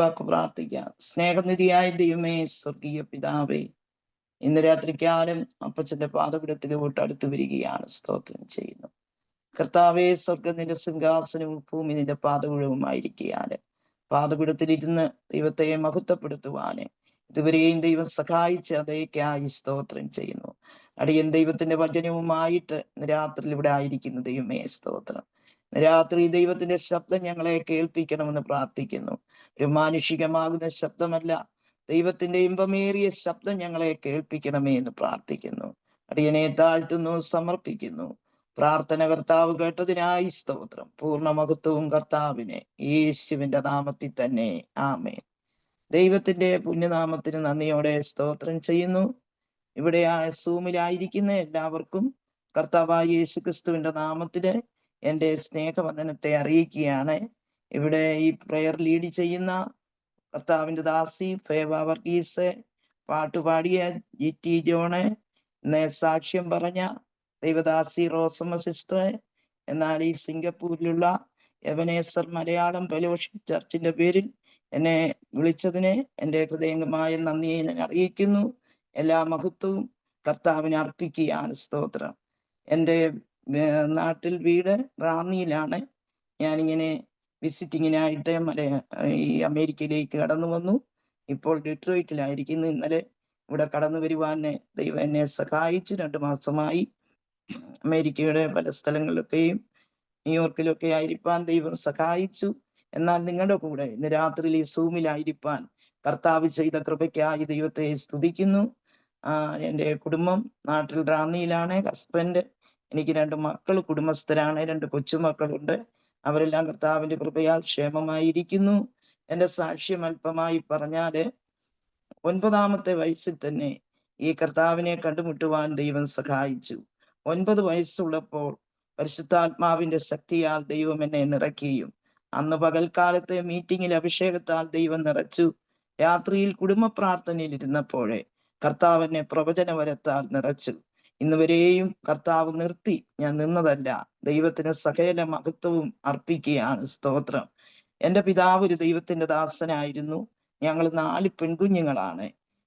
വാക്ക് പ്രാർത്ഥിക്കാം. സ്നേഹനിധിയായ ദൈവമേ, സ്വർഗീയ പിതാവേ, ഇന്ന് രാത്രിക്കാലം അപ്പച്ചന്റെ പാദപീഠത്തിലോട്ട് അടുത്ത് വരികയാണ്. സ്തോത്രം ചെയ്യുന്നു കർത്താവേ. സ്വർഗം നിന്റെ സിംഹാസനവും ഭൂമി നിന്റെ പാദപീഠവുമായിരിക്കുകയാണ്. പാദപീഠത്തിലിരുന്ന് ദൈവത്തെ മഹത്വപ്പെടുത്തുവാന് ഇതുവരെയും ദൈവം സഹായിച്ച് അതേക്കായി സ്തോത്രം ചെയ്യുന്നു. അടിയൻ ദൈവത്തിന്റെ വചനവുമായിട്ട് രാത്രി ഇവിടെ ആയിരിക്കുന്നു. ദൈവമേ സ്തോത്രം. രാത്രി ദൈവത്തിന്റെ ശബ്ദം ഞങ്ങളെ കേൾപ്പിക്കണമെന്ന് പ്രാർത്ഥിക്കുന്നു. ഒരു മാനുഷികമാകുന്ന ശബ്ദമല്ല, ദൈവത്തിന്റെ ഇമ്പമേറിയ ശബ്ദം ഞങ്ങളെ കേൾപ്പിക്കണമേ എന്ന് പ്രാർത്ഥിക്കുന്നു. അടിയനെ താഴ്ത്തുന്നു, സമർപ്പിക്കുന്നു. പ്രാർത്ഥന കർത്താവ് കേട്ടതിനായി സ്തോത്രം. പൂർണ്ണ മഹത്വവും കർത്താവിനെ യേശുവിന്റെ നാമത്തിൽ തന്നെ. ആമേൻ. ദൈവത്തിന്റെ പുണ്യനാമത്തിന് നന്ദിയോടെ സ്തോത്രം ചെയ്യുന്നു. ഇവിടെ സൂമിലായിരിക്കുന്ന എല്ലാവർക്കും കർത്താവായ യേശു ക്രിസ്തുവിന്റെ നാമത്തില് എൻ്റെ സ്നേഹവന്ദനത്തെ അറിയിക്കുകയാണ്. ഇവിടെ ഈ പ്രെയർ ലീഡ് ചെയ്യുന്ന കർത്താവിന്റെ ദാസി ഫേവ വർഗീസ്, പാട്ടുപാടിയ GT ജോണ്, സാക്ഷ്യം പറഞ്ഞ ദൈവദാസി റോസമ്മ സിസ്റ്റർ, എന്നാൽ ഈ സിംഗപ്പൂരിലുള്ള എബനേസർ മലയാളം ഫെലോഷിപ്പ് ചർച്ചിന്റെ പേരിൽ എന്നെ വിളിച്ചതിന് എൻ്റെ ഹൃദയംഗമായ നന്ദിയെ ഞാൻ അറിയിക്കുന്നു. എല്ലാ മഹത്വവും കർത്താവിനെ അർപ്പിക്കുകയാണ്. സ്തോത്രം. എൻ്റെ നാട്ടിൽ വീട് റാന്നിയിലാണ്. ഞാനിങ്ങനെ വിസിറ്റിങ്ങിനായിട്ട് ഈ അമേരിക്കയിലേക്ക് കടന്നു വന്നു. ഇപ്പോൾ ഡിട്രോയിറ്റിലായിരിക്കുന്നു. ഇന്നലെ ഇവിടെ കടന്നു വരുവാൻ ദൈവം എന്നെ സഹായിച്ചു. 2 മാസമായി അമേരിക്കയുടെ പല സ്ഥലങ്ങളിലൊക്കെയും ന്യൂയോർക്കിലൊക്കെ ആയിരിക്കാൻ ദൈവം സഹായിച്ചു. എന്നാൽ നിങ്ങളുടെ കൂടെ ഇന്ന് രാത്രിയിൽ ഈ സൂമിലായിരിക്കാൻ കർത്താവ് ചെയ്ത കൃപയ്ക്കായി ദൈവത്തെ സ്തുതിക്കുന്നു. എൻ്റെ കുടുംബം നാട്ടിൽ റാന്നിയിലാണ്. ഹസ്ബൻഡ്, എനിക്ക് 2 മക്കൾ കുടുംബസ്ഥരാണ്. 2 കൊച്ചുമക്കളുണ്ട്. അവരെല്ലാം കർത്താവിന്റെ കൃപയാൽ ക്ഷേമമായിരിക്കുന്നു. എൻ്റെ സാക്ഷ്യം അല്പമായി പറഞ്ഞാല്, 9ാമത്തെ വയസ്സിൽ തന്നെ ഈ കർത്താവിനെ കണ്ടുമുട്ടുവാൻ ദൈവം സഹായിച്ചു. 9 വയസ്സുള്ളപ്പോൾ പരിശുദ്ധാത്മാവിന്റെ ശക്തിയാൽ ദൈവം എന്നെ നിറയ്ക്കുകയും അന്ന് പകൽക്കാലത്തെ മീറ്റിങ്ങിൽ അഭിഷേകത്താൽ ദൈവം നിറച്ചു. രാത്രിയിൽ കുടുംബ പ്രാർത്ഥനയിൽ ഇരുന്നപ്പോഴേ കർത്താവ് എന്നെ പ്രവചനവരത്താൽ നിറച്ചു. ഇന്നുവരെയും കർത്താവ് നിർത്തി, ഞാൻ നിന്നതല്ല. ദൈവത്തിന് സകല മഹത്വവും അർപ്പിക്കുകയാണ്. സ്തോത്രം. എൻ്റെ പിതാവ് ഒരു ദൈവത്തിന്റെ ദാസനായിരുന്നു. ഞങ്ങൾ 4 പെൺകുഞ്ഞുങ്ങളാണ്.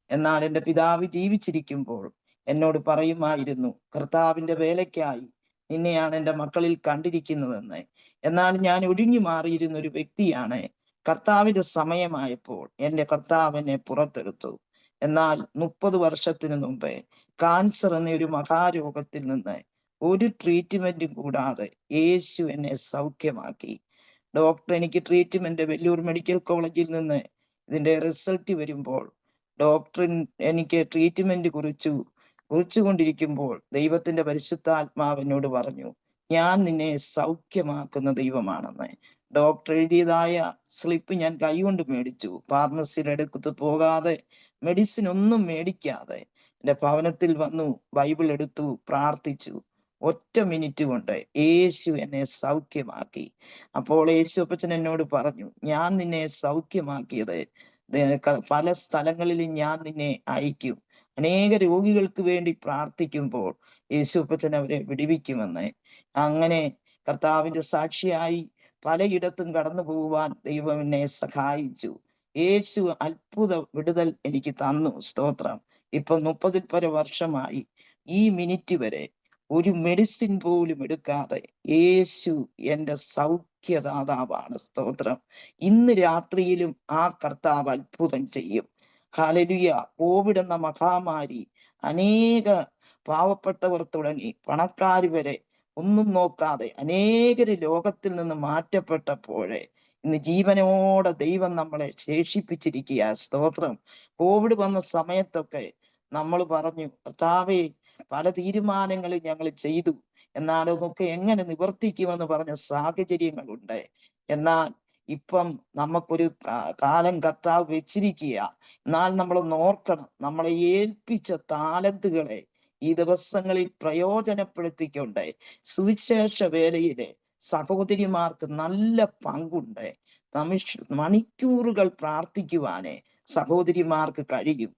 എന്നാൽ എൻ്റെ പിതാവ് ജീവിച്ചിരിക്കുമ്പോൾ എന്നോട് പറയുമായിരുന്നു, കർത്താവിന്റെ വേലയ്ക്കായി നിന്നെയാണ് എൻ്റെ മക്കളിൽ കണ്ടിരിക്കുന്നതെന്ന്. എന്നാൽ ഞാൻ ഒഴിഞ്ഞു മാറിയിരുന്ന ഒരു വ്യക്തിയാണ്. കർത്താവിന്റെ സമയമായപ്പോൾ എൻ്റെ കർത്താവ് എന്നെ പുറത്തെടുത്തു. എന്നാൽ 30 വർഷത്തിന് മുമ്പേ കാൻസർ എന്ന ഒരു മഹാരോഗത്തിൽ നിന്ന് ഒരു ട്രീറ്റ്മെന്റും കൂടാതെ യേശു എന്നെ സൗഖ്യമാക്കി. ഡോക്ടർ എനിക്ക് ട്രീറ്റ്മെന്റ് വെല്ലൂർ മെഡിക്കൽ കോളേജിൽ നിന്ന് ഇതിന്റെ റിസൾട്ട് വരുമ്പോൾ ഡോക്ടർ എനിക്ക് ട്രീറ്റ്മെന്റ് കുറിച്ചുകൊണ്ടിരിക്കുമ്പോൾ ദൈവത്തിന്റെ പരിശുദ്ധാത്മാവിനോട് പറഞ്ഞു, ഞാൻ നിന്നെ സൗഖ്യമാക്കുന്ന ദൈവമാണെന്ന്. ഡോക്ടർ എഴുതിയതായ സ്ലിപ്പ് ഞാൻ കൈകൊണ്ട് മേടിച്ചു. ഫാർമസിയുടെ അടുത്ത് പോകാതെ, മെഡിസിൻ ഒന്നും മേടിക്കാതെ എൻ്റെ ഭവനത്തിൽ വന്നു, ബൈബിൾ എടുത്തു, പ്രാർത്ഥിച്ചു. 1 മിനിറ്റ് കൊണ്ട് യേശു എന്നെ സൗഖ്യമാക്കി. അപ്പോൾ യേശു അപ്പച്ചൻ എന്നോട് പറഞ്ഞു, ഞാൻ നിന്നെ സൗഖ്യമാക്കിയത് പല സ്ഥലങ്ങളിലും ഞാൻ നിന്നെ അയക്കും. അനേക രോഗികൾക്ക് വേണ്ടി പ്രാർത്ഥിക്കുമ്പോൾ യേശു അപ്പച്ചൻ അവരെ വിടുവിക്കുമെന്ന്. അങ്ങനെ കർത്താവിന്റെ സാക്ഷിയായി പലയിടത്തും കടന്നു പോകുവാൻ ദൈവം എന്നെ സഹായിച്ചു. യേശു അത്ഭുത വിടുതൽ എനിക്ക് തന്നു. സ്തോത്രം. ഇപ്പൊ 30-ൽ പര വർഷമായി ഈ മിനിറ്റ് വരെ ഒരു മെഡിസിൻ പോലും എടുക്കാതെ യേശു എൻ്റെ സൗഖ്യദാതാവാണ്. സ്തോത്രം. ഇന്ന് രാത്രിയിലും ആ കർത്താവ് അത്ഭുതം ചെയ്യും. ഹല്ലേലൂയ. കോവിഡ് എന്ന മഹാമാരി അനേക പാവപ്പെട്ടവർ തുടങ്ങി പണക്കാർ വരെ ഒന്നും നോക്കാതെ അനേകര് ലോകത്തിൽ നിന്ന് മാറ്റപ്പെട്ടപ്പോഴേ ഇന്ന് ജീവനോടെ ദൈവം നമ്മളെ ശേഷിപ്പിച്ചിരിക്കുക. സ്തോത്രം. കോവിഡ് വന്ന സമയത്തൊക്കെ നമ്മൾ പറഞ്ഞു, കർത്താവേ, പല തീരുമാനങ്ങൾ ഞങ്ങൾ ചെയ്തു, എന്നാൽ അതൊക്കെ എങ്ങനെ നിവർത്തിക്കുമെന്ന് പറഞ്ഞ സാഹചര്യങ്ങളുണ്ട്. എന്നാൽ ഇപ്പം നമുക്കൊരു കാലം കർത്താവ് വെച്ചിരിക്കുക. എന്നാൽ നമ്മൾ ഓർക്കണം, നമ്മളെ ഏൽപ്പിച്ച താലന്തുകളെ ഈ ദിവസങ്ങളിൽ പ്രയോജനപ്പെടുത്തിക്കൊണ്ട് സുവിശേഷ വേലയിലെ സഹോദരിമാർക്ക് നല്ല പങ്കുണ്ട്. മണിക്കൂറുകൾ പ്രാർത്ഥിക്കുവാനേ സഹോദരിമാർക്ക് കഴിയും.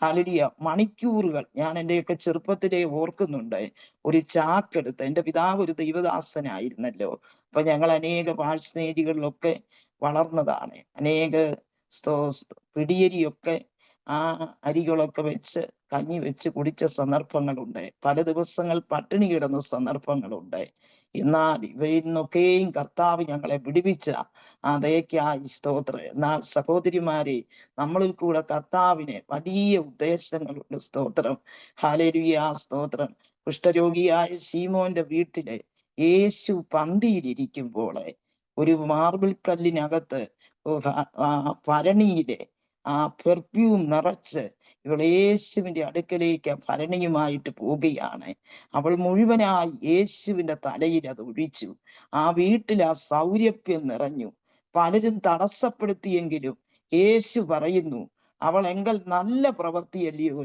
ഹല്ലേലൂയ. മണിക്കൂറുകൾ. ഞാൻ എൻ്റെയൊക്കെ ചെറുപ്പത്തിലെ ഓർക്കുന്നുണ്ട്. ഒരു ചാക്കെടുത്ത്, എൻ്റെ പിതാവ് ഒരു ദൈവദാസനായിരുന്നല്ലോ. അപ്പൊ ഞങ്ങൾ അനേക പാഴ്സ്നേഹികളിലൊക്കെ വളർന്നതാണ്. അനേക പിടിയരിയൊക്കെ ആ അരികളൊക്കെ വെച്ച് കഞ്ഞി വെച്ച് കുടിച്ച സന്ദർഭങ്ങളുണ്ട്. പല ദിവസങ്ങൾ പട്ടിണി കിടന്ന സന്ദർഭങ്ങളുണ്ട്. എന്നാൽ ഇവയിൽ നിന്നൊക്കെയും കർത്താവ് ഞങ്ങളെ വിടുവിച്ച അതേക്കായി സ്തോത്രം. എന്നാൽ സഹോദരിമാരെ, നമ്മളിൽ കൂടെ കർത്താവിന് വലിയ ഉദ്ദേശങ്ങളുണ്ട്. സ്തോത്രം, ഹല്ലേലൂയ, സ്തോത്രം. കുഷ്ഠരോഗിയായ ശീമോന്റെ വീട്ടില് യേശു പന്തിയിലിരിക്കുമ്പോൾ ഒരു മാർബിൾ കല്ലിനകത്ത് ഭരണിയിലെ ആ പെർഫ്യൂം നിറച്ച് ഇവൾ യേശുവിന്റെ അടുക്കലേക്ക് ഭരണിയുമായിട്ട് പോവുകയാണ്. അവൾ മുഴുവനായി യേശുവിന്റെ തലയിൽ അത് ഒഴിച്ചു. ആ വീട്ടിൽ ആ സൗരഭ്യം നിറഞ്ഞു. പലരും തടസ്സപ്പെടുത്തിയെങ്കിലും യേശു പറയുന്നു, അവൾ എങ്കിൽ നല്ല പ്രവൃത്തിയല്ലയോ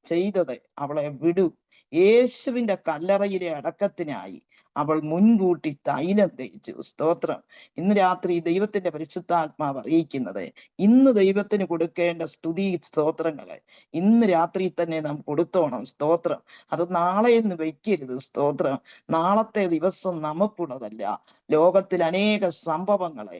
ചെയ്തത്, അവളെ വിടൂ. യേശുവിന്റെ കല്ലറയിലെ അടക്കത്തിനായി അവൾ മുൻകൂട്ടി തൈലം തേച്ചു. സ്തോത്രം. ഇന്ന് രാത്രി ദൈവത്തിന്റെ പരിശുദ്ധാത്മാവ് അറിയിക്കുന്നത്, ഇന്ന് ദൈവത്തിന് കൊടുക്കേണ്ട സ്തുതി സ്തോത്രങ്ങളെ ഇന്ന് രാത്രി തന്നെ നാം കൊടുത്തോണം. സ്തോത്രം. അത് നാളെ എന്ന് വെക്കരുത്. സ്തോത്രം. നാളത്തെ ദിവസം നമുക്കുള്ളതല്ല. ലോകത്തിൽ അനേക സംഭവങ്ങളെ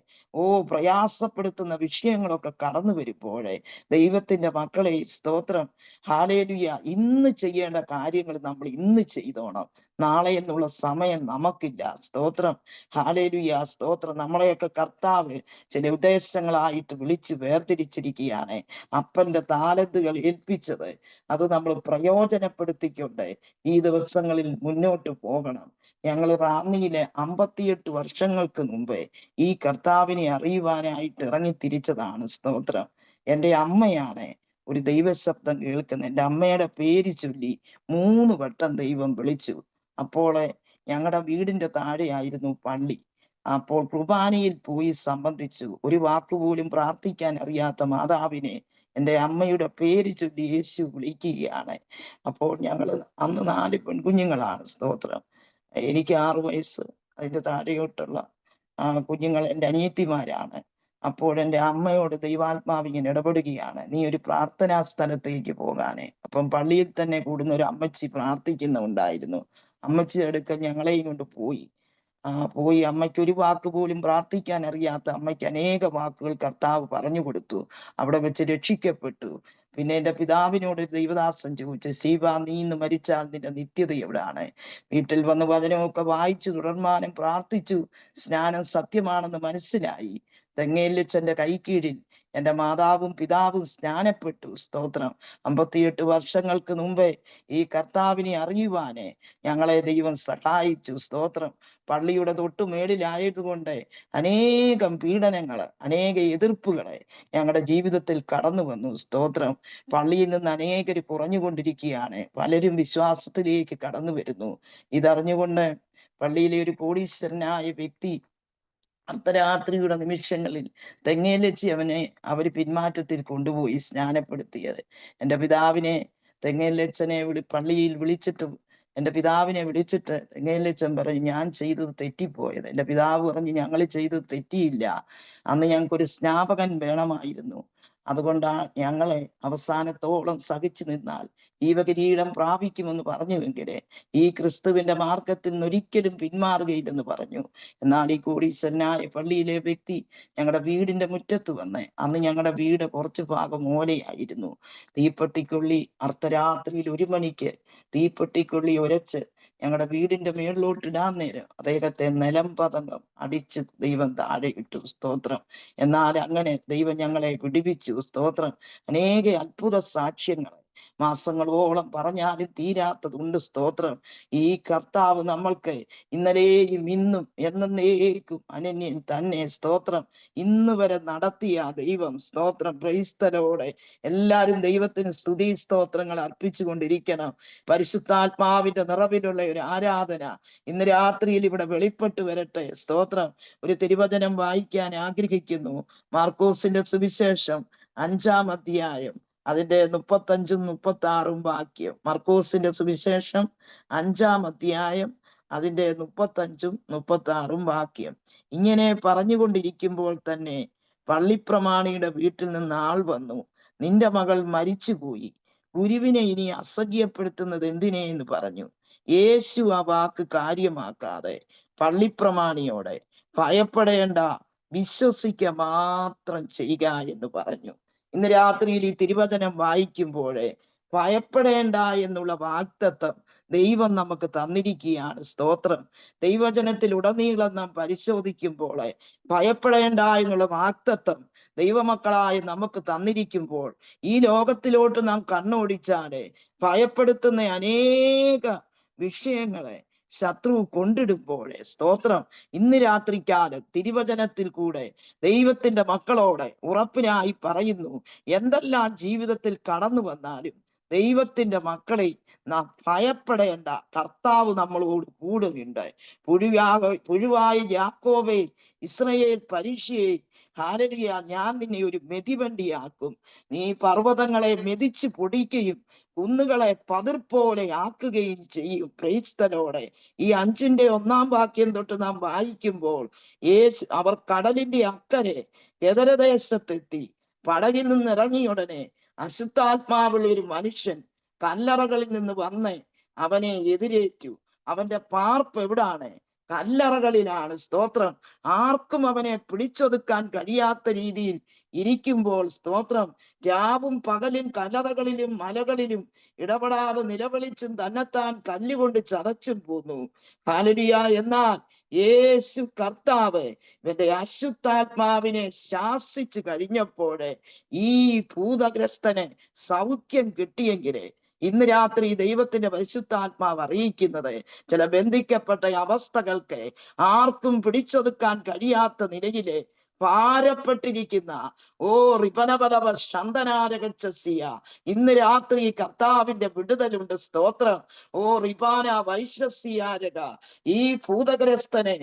പ്രയാസപ്പെടുത്തുന്ന വിഷയങ്ങളൊക്കെ കടന്നു വരുമ്പോഴേ ദൈവത്തിന്റെ മക്കളെ, സ്തോത്രം, ഹല്ലേലൂയ, ഇന്ന് ചെയ്യേണ്ട കാര്യങ്ങൾ നമ്മൾ ഇന്ന് ചെയ്തോണം. നാളെ എന്നുള്ള സമയം നമുക്കില്ല. സ്തോത്രം, ഹല്ലേലൂയ, സ്തോത്രം. നമ്മളെയൊക്കെ കർത്താവ് ചില ഉദ്ദേശങ്ങളായിട്ട് വിളിച്ച് വേർതിരിച്ചിരിക്കുകയാണ്. അപ്പന്റെ താലന്തുകൾ ഏൽപ്പിച്ചത് അത് നമ്മൾ പ്രയോജനപ്പെടുത്തിക്കൊണ്ട് ഈ ദിവസങ്ങളിൽ മുന്നോട്ട് പോകണം. ഞങ്ങൾ റാന്നിയിലെ 58 വർഷങ്ങൾക്ക് മുമ്പേ ഈ കർത്താവിനെ അറിയുവാനായിട്ട് ഇറങ്ങി തിരിച്ചതാണ്. സ്തോത്രം. എൻ്റെ അമ്മയാണ് ഒരു ദൈവശബ്ദം കേൾക്കുന്നത്. എൻ്റെ അമ്മയുടെ പേര് ചൊല്ലി 3 വട്ടം ദൈവം വിളിച്ചു. അപ്പോൾ ഞങ്ങളുടെ വീടിന്റെ താഴെയായിരുന്നു പള്ളി. അപ്പോൾ കുർബാനയിൽ പോയി സംബന്ധിച്ചു. ഒരു വാക്കുപോലും പ്രാർത്ഥിക്കാൻ അറിയാത്ത മാതാവിനെ എൻ്റെ അമ്മയുടെ പേര് ചൊല്ലി യേശു വിളിക്കുകയാണ്. അപ്പോൾ ഞങ്ങൾ അന്ന് 4 പെൺകുഞ്ഞുങ്ങളാണ്. സ്തോത്രം. എനിക്ക് 6 വയസ്സ്, അതിന്റെ താഴെയോട്ടുള്ള കുഞ്ഞുങ്ങൾ എൻ്റെ അനിയത്തിമാരാണ്. അപ്പോൾ എൻ്റെ അമ്മയോട് ദൈവാത്മാവ് ഇങ്ങനെ ഇടപെടുകയാണ്, നീ ഒരു പ്രാർത്ഥനാ സ്ഥലത്തേക്ക് പോകാനേ. അപ്പം പള്ളിയിൽ തന്നെ കൂടുന്ന ഒരു അമ്മച്ചി പ്രാർത്ഥിക്കുന്നുണ്ടായിരുന്നു. അമ്മച്ചിയുടെ അടുക്കൽ ഞങ്ങളെയും കൊണ്ട് പോയി. അമ്മയ്ക്ക് ഒരു വാക്ക് പോലും പ്രാർത്ഥിക്കാൻ അറിയാത്ത അമ്മയ്ക്ക് അനേക വാക്കുകൾ കർത്താവ് പറഞ്ഞു കൊടുത്തു. അവിടെ വെച്ച് രക്ഷിക്കപ്പെട്ടു. പിന്നെ എൻ്റെ പിതാവിനോട് ദൈവദാസൻ ചോദിച്ചു, ശിവ, നീ ഇന്ന് മരിച്ചാൽ നിന്റെ നിത്യത എവിടാണ്? വീട്ടിൽ വന്ന് വചനമൊക്കെ വായിച്ചു തുടർമാനം പ്രാർത്ഥിച്ചു. സ്നാനം സത്യമാണെന്ന് മനസ്സിലായി. തെങ്ങേലിച്ചന്റെ കൈക്കീഴിൽ എൻ്റെ മാതാവും പിതാവും സ്നാനപ്പെട്ടു. സ്തോത്രം. 58 വർഷങ്ങൾക്ക് മുമ്പേ ഈ കർത്താവിനെ അറിയുവാന് ഞങ്ങളെ ദൈവം സഹായിച്ചു. സ്തോത്രം. പള്ളിയുടെ തൊട്ടു മേളിലായതുകൊണ്ട് അനേകം പീഡനങ്ങള്, അനേക എതിർപ്പുകളെ ഞങ്ങളുടെ ജീവിതത്തിൽ കടന്നു വന്നു. സ്തോത്രം. പള്ളിയിൽ നിന്ന് അനേകര് കുറഞ്ഞുകൊണ്ടിരിക്കുകയാണ്. പലരും വിശ്വാസത്തിലേക്ക് കടന്നു വരുന്നു. ഇതറിഞ്ഞുകൊണ്ട് പള്ളിയിലെ ഒരു കോടീശ്വരനായ വ്യക്തി അർദ്ധരാത്രിയുടെ നിമിഷങ്ങളിൽ തെങ്ങേലച്ചി അവര് പിന്മാറ്റത്തിൽ കൊണ്ടുപോയി സ്നാനപ്പെടുത്തിയത്. എൻ്റെ പിതാവിനെ തെങ്ങേലച്ചനെ പള്ളിയിൽ വിളിച്ചിട്ട് എൻ്റെ പിതാവിനെ വിളിച്ചിട്ട് തെങ്ങേലച്ചൻ പറഞ്ഞു, ഞാൻ ചെയ്തത് തെറ്റിപ്പോയത്. എൻ്റെ പിതാവ് പറഞ്ഞു, ഞങ്ങൾ ചെയ്തത് തെറ്റിയില്ല, അന്ന് ഞങ്ങൾക്കൊരു സ്നാപകൻ വേണമായിരുന്നു. അതുകൊണ്ടാണ് ഞങ്ങളെ അവസാനത്തോളം സഹിച്ചു നിന്നാൽ ജീവകിരീടം പ്രാപിക്കുമെന്ന് പറഞ്ഞുവെങ്കിലേ ഈ ക്രിസ്തുവിന്റെ മാർഗത്തിൽ നിന്ന് ഒരിക്കലും പിന്മാറുകയില്ലെന്ന് പറഞ്ഞു. എന്നാൽ ഈ കോടീശ്വരനായ പള്ളിയിലെ വ്യക്തി ഞങ്ങളുടെ വീടിന്റെ മുറ്റത്ത് വന്ന്, അന്ന് ഞങ്ങളുടെ വീട് കുറച്ചു ഭാഗം ഓലയായിരുന്നു. തീപ്പെട്ടിക്കൊള്ളി അർദ്ധരാത്രിയിൽ 1 മണിക്ക് തീപ്പെട്ടിക്കൊള്ളി ഉരച്ച് ഞങ്ങളുടെ വീടിന്റെ മേളിലോട്ട് ഇടാൻ നേരം അദ്ദേഹത്തെ നിലംപതംഗം അടിച്ച് ദൈവം താഴെ ഇട്ടു. സ്തോത്രം. എന്നാൽ അങ്ങനെ ദൈവം ഞങ്ങളെ വിടുവിച്ചു. സ്തോത്രം. അനേക അത്ഭുത സാക്ഷ്യങ്ങൾ മാസങ്ങളോളം പറഞ്ഞാലും തീരാത്തതുണ്ട്. സ്തോത്രം. ഈ കർത്താവ് നമ്മൾക്ക് ഇന്നലെയും ഇന്നും എന്നേക്കും അനന്യൻ തന്നെ. സ്തോത്രം. ഇന്ന് വരെ നടത്തിയ ദൈവം. സ്തോത്രം. ക്രൈസ്തലോടെ എല്ലാരും ദൈവത്തിന് സ്തുതി സ്തോത്രങ്ങൾ അർപ്പിച്ചു കൊണ്ടിരിക്കണം. പരിശുദ്ധാത്മാവിന്റെ നിറവിലുള്ള ഒരു ആരാധന ഇന്ന് രാത്രിയിൽ ഇവിടെ വെളിപ്പെട്ടു വരട്ടെ. സ്തോത്രം. ഒരു തിരുവചനം വായിക്കാൻ ആഗ്രഹിക്കുന്നു. മാർക്കോസിന്റെ സുവിശേഷം 5-ാം അധ്യായം അതിന്റെ 35-ഉം 36-ഉം വാക്യം. മർക്കോസിന്റെ സുവിശേഷം 5-ാം അധ്യായം അതിന്റെ 35-ഉം 36-ഉം വാക്യം. ഇങ്ങനെ പറഞ്ഞുകൊണ്ടിരിക്കുമ്പോൾ തന്നെ പള്ളിപ്രമാണിയുടെ വീട്ടിൽ നിന്ന് ആൾ വന്നു, നിന്റെ മകൾ മരിച്ചുപോയി, ഗുരുവിനെ ഇനി അസഹ്യപ്പെടുത്തുന്നത് എന്തിനെ എന്ന് പറഞ്ഞു. യേശു ആ വാക്ക് കാര്യമാക്കാതെ പള്ളിപ്രമാണിയോടെ, ഭയപ്പെടേണ്ട, വിശ്വസിക്കുക മാത്രം ചെയ്യുക എന്ന് പറഞ്ഞു. ഇന്ന് രാത്രിയിൽ ഈ തിരുവചനം വായിക്കുമ്പോൾ ഭയപ്പെടേണ്ട എന്നുള്ള വാഗ്ദത്തം ദൈവം നമുക്ക് തന്നിരിക്കുകയാണ്. സ്തോത്രം. ദൈവജനത്തിൽ ഉടനീളം നാം പരിശോധിക്കുമ്പോൾ ഭയപ്പെടേണ്ട എന്നുള്ള വാഗ്ദത്തം ദൈവമക്കളായി നമുക്ക് തന്നിരിക്കുമ്പോൾ ഈ ലോകത്തിലോട്ട് നാം കണ്ണോടിച്ചാല് ഭയപ്പെടുത്തുന്ന അനേക വിഷയങ്ങളെ ശത്രു കൊണ്ടിടുമ്പോൾ സ്തോത്രം, ഇന്ന് രാത്രിക്കാലം തിരുവചനത്തിൽ കൂടെ ദൈവത്തിന്റെ മക്കളോട് ഉറപ്പിനായി പറയുന്നു, എന്തെല്ലാം ജീവിതത്തിൽ കടന്നു വന്നാലും ദൈവത്തിന്റെ മക്കളെ നാം ഭയപ്പെടേണ്ട, കർത്താവ് നമ്മളോട് കൂടുന്നുണ്ട്. പുഴുവായ യാക്കോബേ, ഇസ്രായേൽ പരീക്ഷയെ, ഹല്ലേലൂയ, ഞാൻ നിന്നെ ഒരു മെതിവണ്ടിയാക്കും. നീ പർവ്വതങ്ങളെ മെതിച്ച് പൊടിക്കുകയും കുന്നുകളെ പതിർപോലെ ആക്കുകയും ചെയ്യും. Praise the Lord. ഈ 5-1 വാക്യം തൊട്ട് നാം വായിക്കുമ്പോൾ അവർ കടലിന്റെ അക്കരെ ഗദരദേശത്തെത്തി. പടകിൽ നിന്ന് ഇറങ്ങിയ ഉടനെ അശുദ്ധാത്മാവുള്ള ഒരു മനുഷ്യൻ കല്ലറകളിൽ നിന്ന് വന്ന് അവനെ എതിരേറ്റു. അവന്റെ പാർപ്പ് എവിടാണ്? കല്ലറകളിലാണ്. സ്തോത്രം. ആർക്കും അവനെ പിടിച്ചൊതുക്കാൻ കഴിയാത്ത രീതിയിൽ ഇരിക്കുമ്പോൾ സ്തോത്രം, രാവും പകലും കല്ലറകളിലും മലകളിലും ഇടപെടാതെ നിലവിളിച്ചും തന്നെത്താൻ കല്ലുകൊണ്ട് ചതച്ചും പോന്നു. ഹല്ലേലൂയ. എന്നാൽ യേശു കർത്താവ് ഇവന്റെ അശുദ്ധാത്മാവിനെ ശാസിച്ചു കഴിഞ്ഞപ്പോൾ ഈ ഭൂതഗ്രസ്തന് സൗഖ്യം കിട്ടിയെങ്കില് ഇന്ന് രാത്രി ദൈവത്തിന്റെ പരിശുദ്ധാത്മാവ് അറിയിക്കുന്നത്, ചില ബന്ധിക്കപ്പെട്ട അവസ്ഥകൾക്ക് ആർക്കും പിടിച്ചൊതുക്കാൻ കഴിയാത്ത നിലയില് ഭാരപ്പെട്ടിരിക്കുന്ന റിപനപരവ ശന്തനാരകച്ചസിയ, ഇന്ന് രാത്രി കർത്താവിന്റെ വിടുതലുണ്ട്. സ്തോത്രം. റിപാന വൈശ്വസിയാരക, ഈ ഭൂതഗ്രസ്തനെ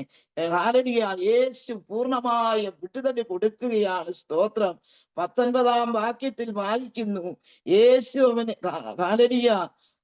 ഹല്ലേലൂയ യേശു പൂർണ്ണമായ വിടുതൽ കൊടുക്കുകയാണ്. സ്തോത്രം. 19 വാക്യത്തിൽ വായിക്കുന്നു, യേശു അവന് ഹല്ലേലൂയ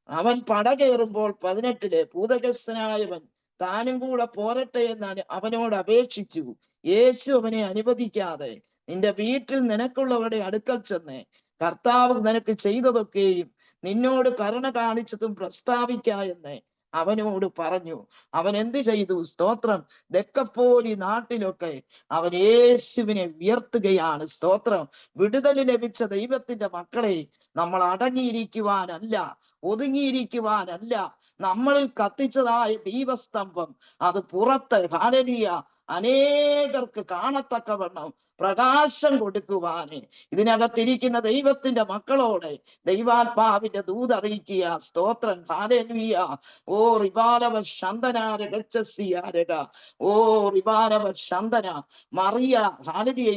അവൻ പടകേറുമ്പോൾ 18 ഭൂതഗ്രസ്തനായവൻ താനും കൂടെ പോരട്ടെ എന്ന് അവനോട് അപേക്ഷിച്ചു. യേശു അവനെ അനുവദിക്കാതെ നിന്റെ വീട്ടിൽ നിനക്കുള്ളവരുടെ അടുക്കൽ ചെന്ന് കർത്താവ് നിനക്ക് ചെയ്തതൊക്കെയും നിന്നോട് കരുണ കാണിച്ചതും പ്രസ്താവിക്ക എന്ന് അവനോട് പറഞ്ഞു. അവൻ എന്ത് ചെയ്തു? സ്തോത്രം. ദെക്കപ്പോലി നാട്ടിലൊക്കെ അവൻ യേശുവിനെ ഉയർത്തുകയാണ്. സ്തോത്രം. വിടുതൽ ലഭിച്ച ദൈവത്തിന്റെ മക്കളെ, നമ്മൾ അടങ്ങിയിരിക്കുവാനല്ല, ഒതുങ്ങിയിരിക്കുവാനല്ല, നമ്മളിൽ കത്തിച്ചതായ ദീപസ്തംഭം അത് പുറത്ത് ഹല്ലേലൂയ അനേകർക്ക് കാണത്തക്കവണ്ണം പ്രകാശം കൊടുക്കുവാന് ഇതിനകത്തിരിക്കുന്ന ദൈവത്തിന്റെ മക്കളോട് ദൈവാത്മാവിന്റെ ദൂത് അറിയിക്കുക. സ്തോത്രം. ഹല്ലേലൂയ. റിബാലവ ശന്തനാരക, റിബാലവ ശന്തന മറിയ ഹല്ലേലൂയ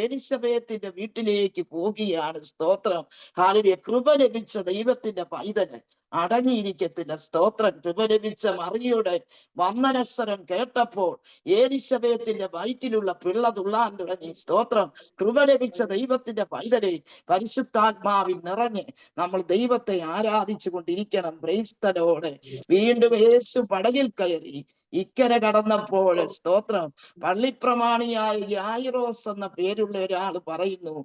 എലിസബേത്തിന്റെ വീട്ടിലേക്ക് പോകുകയാണ്. സ്തോത്രം. ഹല്ലേലൂയ. കൃപ ലഭിച്ച ദൈവത്തിന്റെ പൈതല് അടങ്ങിയിരിക്കത്തില്ല. സ്തോത്രം. കൃപ ലഭിച്ച മറിയയുടെ വന്ദനസ്വരം കേട്ടപ്പോൾ എലിസബേത്തിന്റെ വയറ്റിലുള്ള പിള്ള തുള്ളാൻ തുടങ്ങി. സ്തോത്രം. കൃപ ലഭിച്ച ദൈവത്തിന്റെ പൈതലെ, പരിശുദ്ധാത്മാവിൽ നിറഞ്ഞ് നമ്മൾ ദൈവത്തെ ആരാധിച്ചു കൊണ്ടിരിക്കണം. Praise the Lord. വീണ്ടും യേശു പടകിൽ കയറി ഇക്കരെ കടന്നപ്പോൾ സ്തോത്രം, പള്ളിപ്രമാണിയായ യായിറോസ് എന്ന പേരുള്ള ഒരാൾ പറയുന്നു,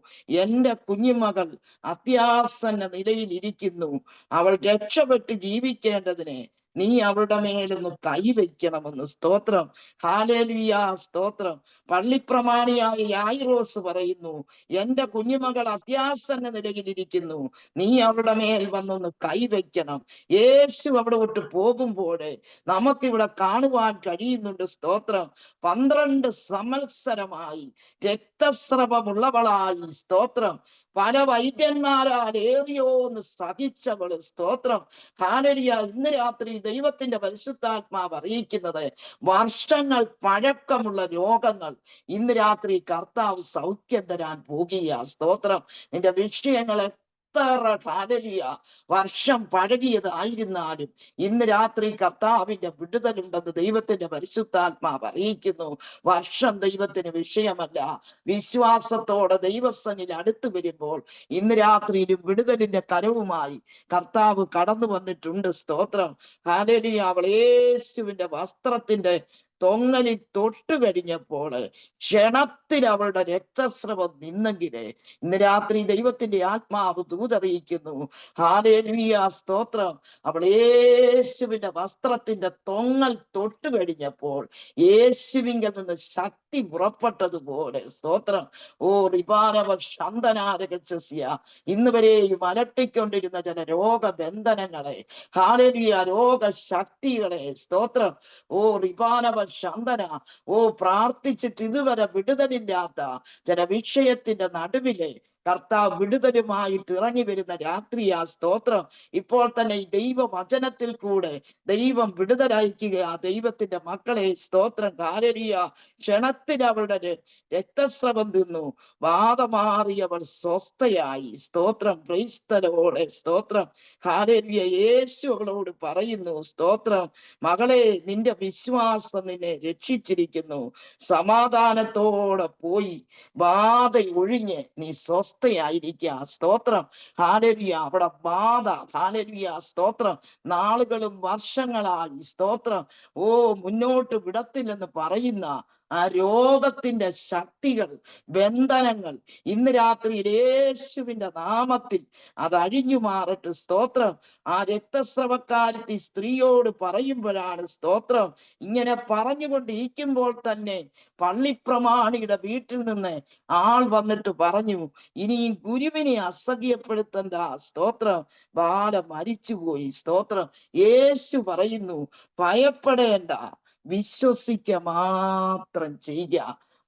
എന്റെ കുഞ്ഞുമകൾ അത്യാസന്ന നിലയിൽ ഇരിക്കുന്നു, അവൾ രക്ഷപ്പെട്ട് ജീവിക്കേണ്ടതിന് നീ അവളുടെ മേലൊന്ന് കൈവയ്ക്കണമെന്ന്. സ്തോത്രം. ഹല്ലേലൂയ. സ്തോത്രം. പള്ളിപ്രമാണിയായ യായിറോസ് പറയുന്നു, എന്റെ കുഞ്ഞുമകൾ അത്യാസന്ന നിലയിലിരിക്കുന്നു, നീ അവളുടെ മേൽ വന്നൊന്ന് കൈവയ്ക്കണം. യേശു അവിടോട്ട് പോകുമ്പോൾ നമുക്കിവിടെ കാണുവാൻ കഴിയുന്നുണ്ട്. സ്തോത്രം. 12 സംവത്സരമായി രക്തസ്രവമുള്ളവളായി, സ്തോത്രം, പല വൈദ്യന്മാരാൽ ഏറിയോന്ന് സഹിച്ചവള്. സ്തോത്രം. ഹല്ലേലൂയ. ഇന്ന് രാത്രി ദൈവത്തിന്റെ പരിശുദ്ധാത്മാവ് അറിയിക്കുന്നത്, വർഷങ്ങൾ പഴക്കമുള്ള രോഗങ്ങൾ ഇന്ന് രാത്രി കർത്താവ് സൗഖ്യം തരാൻ പോകുക. സ്തോത്രം. നിന്റെ വിഷയങ്ങളെ ഹല്ലേലൂയ വർഷം പഴകിയതായിരുന്നാലും ഇന്ന് രാത്രി കർത്താവിന്റെ വിടുതലുണ്ടെന്ന് ദൈവത്തിന്റെ പരിശുദ്ധാത്മാവ് അറിയിക്കുന്നു. വർഷം ദൈവത്തിന് വിഷയമല്ല. വിശ്വാസത്തോടെ ദൈവസന്നിധിയിൽ അടുത്ത് വരുമ്പോൾ ഇന്ന് രാത്രിയിലും വിടുതലിന്റെ കരവുമായി കർത്താവ് കടന്നു വന്നിട്ടുണ്ട്. സ്തോത്രം. ഹല്ലേലൂയ. അവൾ യേശുവിന്റെ വസ്ത്രത്തിന്റെ തൊങ്ങലിൽ തൊട്ടു കഴിഞ്ഞപ്പോൾ ക്ഷണത്തിൽ അവളുടെ രക്തസ്രവം നിന്നെങ്കില് ഇന്ന് രാത്രി ദൈവത്തിന്റെ ആത്മാവ് ദൂതറിയിക്കുന്നു. ഹല്ലേലൂയ, സ്തോത്രം. അവൾ യേശുവിന്റെ വസ്ത്രത്തിന്റെ തൊങ്ങൽ തൊട്ടു കഴിഞ്ഞപ്പോൾ യേശുവിങ്കിൽ നിന്ന് ശക്തി പുറപ്പെട്ടതുപോലെ, സ്തോത്രം. ഓ റിപാനവ ശന്തനാരകസ്യ, ഇന്ന് വരെയും അലട്ടിക്കൊണ്ടിരുന്ന ചില രോഗബന്ധനങ്ങളെ, ഹല്ലേലൂയ, രോഗശക്തികളെ, സ്തോത്രം. ഓ റിപാനവ ശന്തന, ഓ പ്രാർത്ഥിച്ചിട്ട് ഇതുവരെ വിടുതലില്ലാത്ത ചില വിഷയത്തിന്റെ നടുവിലെ കർത്താവ് വിടുതലുമായിട്ട് ഇറങ്ങി വരുന്ന രാത്രിയാ, സ്തോത്രം. ഇപ്പോൾ തന്നെ ഈ ദൈവവചനത്തിൽ കൂടെ ദൈവം വിടുതലയക്കുക ദൈവത്തിന്റെ മക്കളെ, സ്തോത്രം. ഹല്ലേലൂയ. ക്ഷണത്തിൽ അവളുടെ രക്തസ്രവം തിന്നു വാദമാറിയവൾ സ്വസ്ഥയായി, സ്തോത്രം. ക്രൈസ്തലോടെ, സ്തോത്രം. ഹല്ലേലൂയ. യേശു അവളോട് പറയുന്നു, സ്തോത്രം, മകളെ, നിന്റെ വിശ്വാസം നിന്നെ രക്ഷിച്ചിരിക്കുന്നു. സമാധാനത്തോടെ പോയി ബാധ ഒഴിഞ്ഞ് നീ സ്വസ്ഥയായിരിക്കുക, സ്തോത്രം. ഹല്ലേലൂയ. അവിടെ ബാധ, ഹല്ലേലൂയ, സ്തോത്രം, നാളുകളും വർഷങ്ങളായി, സ്തോത്രം, ഓ മുന്നോട്ട് വിടത്തില്ലെന്ന് പറയുന്ന ആ രോഗത്തിന്റെ ശക്തികൾ, ബന്ധനങ്ങൾ ഇന്ന് രാത്രി യേശുവിന്റെ നാമത്തിൽ അത് അഴിഞ്ഞു മാറട്ടെ, സ്തോത്രം. ആ രക്തസ്രവക്കാരത്തി സ്ത്രീയോട് പറയുമ്പോഴാണ്, സ്തോത്രം, ഇങ്ങനെ പറഞ്ഞുകൊണ്ടിരിക്കുമ്പോൾ തന്നെ പള്ളിപ്രമാണിയുടെ വീട്ടിൽ നിന്ന് ആൾ വന്നിട്ട് പറഞ്ഞു, ഇനിയും ഗുരുവിനെ അസഹ്യപ്പെടുത്തണ്ട, സ്തോത്രം, ബാല മരിച്ചുപോയി, സ്തോത്രം. യേശു പറയുന്നു, ഭയപ്പെടേണ്ട, വിശ്വസിക്ക മാത്രം ചെയ്യുക.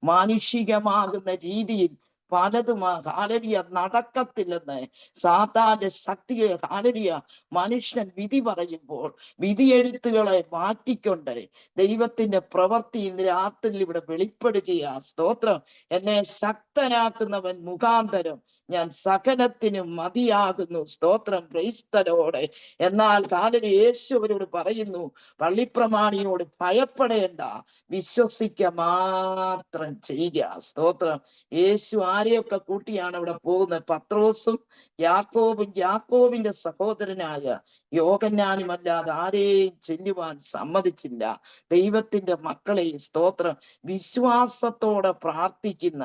മാനുഷികമാകുന്ന രീതിയിൽ പലതും ഹല്ലേലൂയ നടക്കത്തില്ലെന്ന് സാത്താന്റെ ശക്തിയെ, ഹല്ലേലൂയ, മനുഷ്യൻ വിധി പറയുമ്പോൾ വിധിയെഴുത്തുകളെ മാറ്റിക്കൊണ്ട് ദൈവത്തിന്റെ പ്രവൃത്തി ഇന്ന് രാത്രി ഇവിടെ വെളിപ്പെടുകയാ, സ്തോത്രം. എന്നെ ശക്തനാക്കുന്നവൻ മുഖാന്തരം ഞാൻ സകലത്തിനും മതിയാകുന്നു, സ്തോത്രം. ക്രൈസ്തലോടെ. എന്നാൽ ഹല്ലേലൂയ, യേശു അവരോട് പറയുന്നു, പള്ളിപ്രമാണിയോട് ഭയപ്പെടേണ്ട, വിശ്വസിക്ക മാത്രം ചെയ്യുക, സ്തോത്രം. യേശു ആരെയൊക്കെ കൂട്ടിയാണ് അവിടെ പോകുന്നത്? പത്രോസും യാക്കോബും യാക്കോബിന്റെ സഹോദരനായ യോഹന്നാനുമല്ലാതെ ആരെയും ചെല്ലുവാൻ സമ്മതിച്ചില്ല. ദൈവത്തിന്റെ മക്കളെ, സ്തോത്രം, വിശ്വാസത്തോടെ പ്രാർത്ഥിക്കുന്ന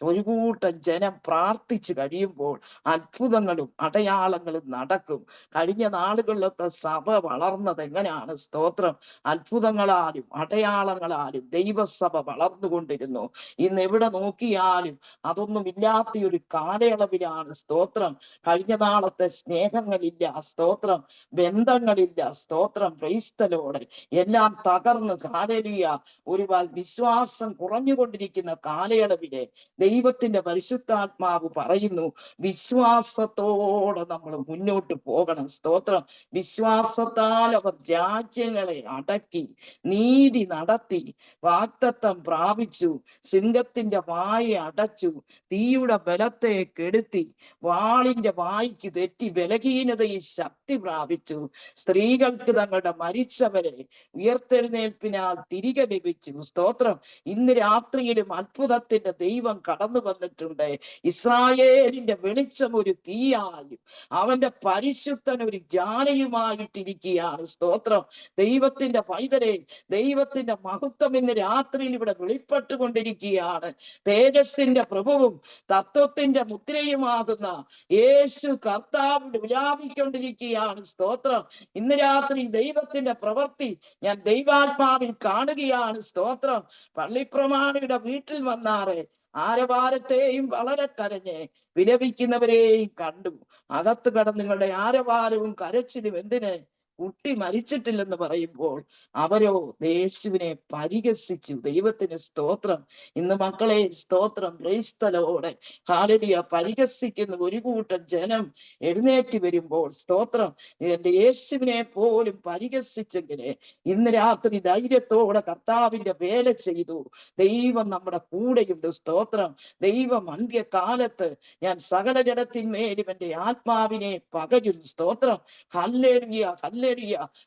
ഒരു കൂട്ടം ജനം പ്രാർത്ഥിച്ചു കഴിയുമ്പോൾ അത്ഭുതങ്ങളും അടയാളങ്ങളും നടക്കും. കഴിഞ്ഞ നാളുകളിലൊക്കെ സഭ വളർന്നത് എങ്ങനെയാണ്? സ്തോത്രം. അത്ഭുതങ്ങളാലും അടയാളങ്ങളാലും ദൈവസഭ വളർന്നുകൊണ്ടിരുന്നു. ഇന്ന് എവിടെ നോക്കിയാലും അതൊന്നും ഇല്ലാത്ത ഒരു കാലയളവിലാണ്, സ്തോത്രം. കഴിഞ്ഞ നാളത്തെ സ്നേഹങ്ങളില്ല, സ്തോത്രം, ബന്ധങ്ങളില്ല, സ്തോത്രം. ക്രൈസ്തലോടെ എല്ലാം തകർന്ന്, ഹല്ലേലൂയ, ഒരു വിശ്വാസം കുറഞ്ഞുകൊണ്ടിരിക്കുന്ന കാലയളവിലെ ദൈവത്തിന്റെ പരിശുദ്ധാത്മാവ് പറയുന്നു, വിശ്വാസത്തോടെ നമ്മൾ മുന്നോട്ട് പോകണം, സ്തോത്രം. വിശ്വാസത്താൽ അവർ രാജ്യങ്ങളെ അടക്കി നീതി നടത്തി വാഗ്ദത്തം പ്രാപിച്ചു, സിംഹത്തിന്റെ വായ അടച്ചു, തീയുടെ ബലത്തെ കെടുത്തി, വാളിന്റെ വായ്ക്ക് തെറ്റി ബലഹീനതയിൽ ശക്തി പ്രാപിച്ചു, സ്ത്രീകൾക്ക് തങ്ങളുടെ മരിച്ചവരെ ഉയർത്തെഴുന്നേൽപ്പിനാൽ തിരികെ ലഭിച്ചു, സ്തോത്രം. ഇന്ന് രാത്രിയിലും അത്ഭുതത്തിന്റെ ദൈവം കടന്നു വന്നിട്ടുണ്ട്. ഇസ്രായേലിന്റെ വെളിച്ചം ഒരു തീയായും അവന്റെ പരിശുദ്ധൻ ഒരു ജ്വാലയുമായിട്ടിരിക്കുകയാണ്, സ്തോത്രം. ദൈവത്തിന്റെ പൈതലെ, ദൈവത്തിന്റെ മഹത്വം ഇന്ന് രാത്രിയിൽ ഇവിടെ വെളിപ്പെട്ടുകൊണ്ടിരിക്കുകയാണ്. തേജസ്സിന്റെ പ്രഭുവും തത്വത്തിന്റെ മുദ്രയുമാകുന്ന യേശു കർത്താവ് വ്യാപിക്കൊണ്ടിരിക്കുകയാണ്, സ്തോത്രം. ഇന്ന് രാത്രി ദൈവത്തിന്റെ പ്രവൃത്തി ഞാൻ ദൈവാത്മാവിൽ കാണുകയാണ്, സ്തോത്രം. പള്ളിപ്രമാണിയുടെ വീട്ടിൽ വന്നാറെ ആരവാരത്തെയും വളരെ കരഞ്ഞ് വിലപിക്കുന്നവരെയും കണ്ടു. അകത്ത് കടന്ന് നിങ്ങളുടെ ആരവാരവും കരച്ചിലും എന്തിന്? കുട്ടി മരിച്ചിട്ടില്ലെന്ന് പറയുമ്പോൾ അവരോ യേശുവിനെ പരിഹസിച്ചു. ദൈവത്തിന് സ്തോത്രം. ഇന്ന് മക്കളെ, സ്തോത്രം, ക്രൈസ്തലോടെ, ഹല്ലേലൂയ, പരിഹസിക്കുന്ന ഒരു കൂട്ടം ജനം എഴുന്നേറ്റ് വരുമ്പോൾ, സ്തോത്രം, എന്റെ യേശുവിനെ പോലും പരിഹസിച്ചെങ്കില് ഇന്ന് രാത്രി ധൈര്യത്തോടെ കർത്താവിന്റെ വേല ചെയ്തു. ദൈവം നമ്മുടെ കൂടെയുണ്ട്, സ്തോത്രം. ദൈവം അന്ത്യകാലത്ത് ഞാൻ സകല ജഡത്തിന്മേലും എന്റെ ആത്മാവിനെ പകരും, സ്തോത്രം. Hallelujah, hallelujah.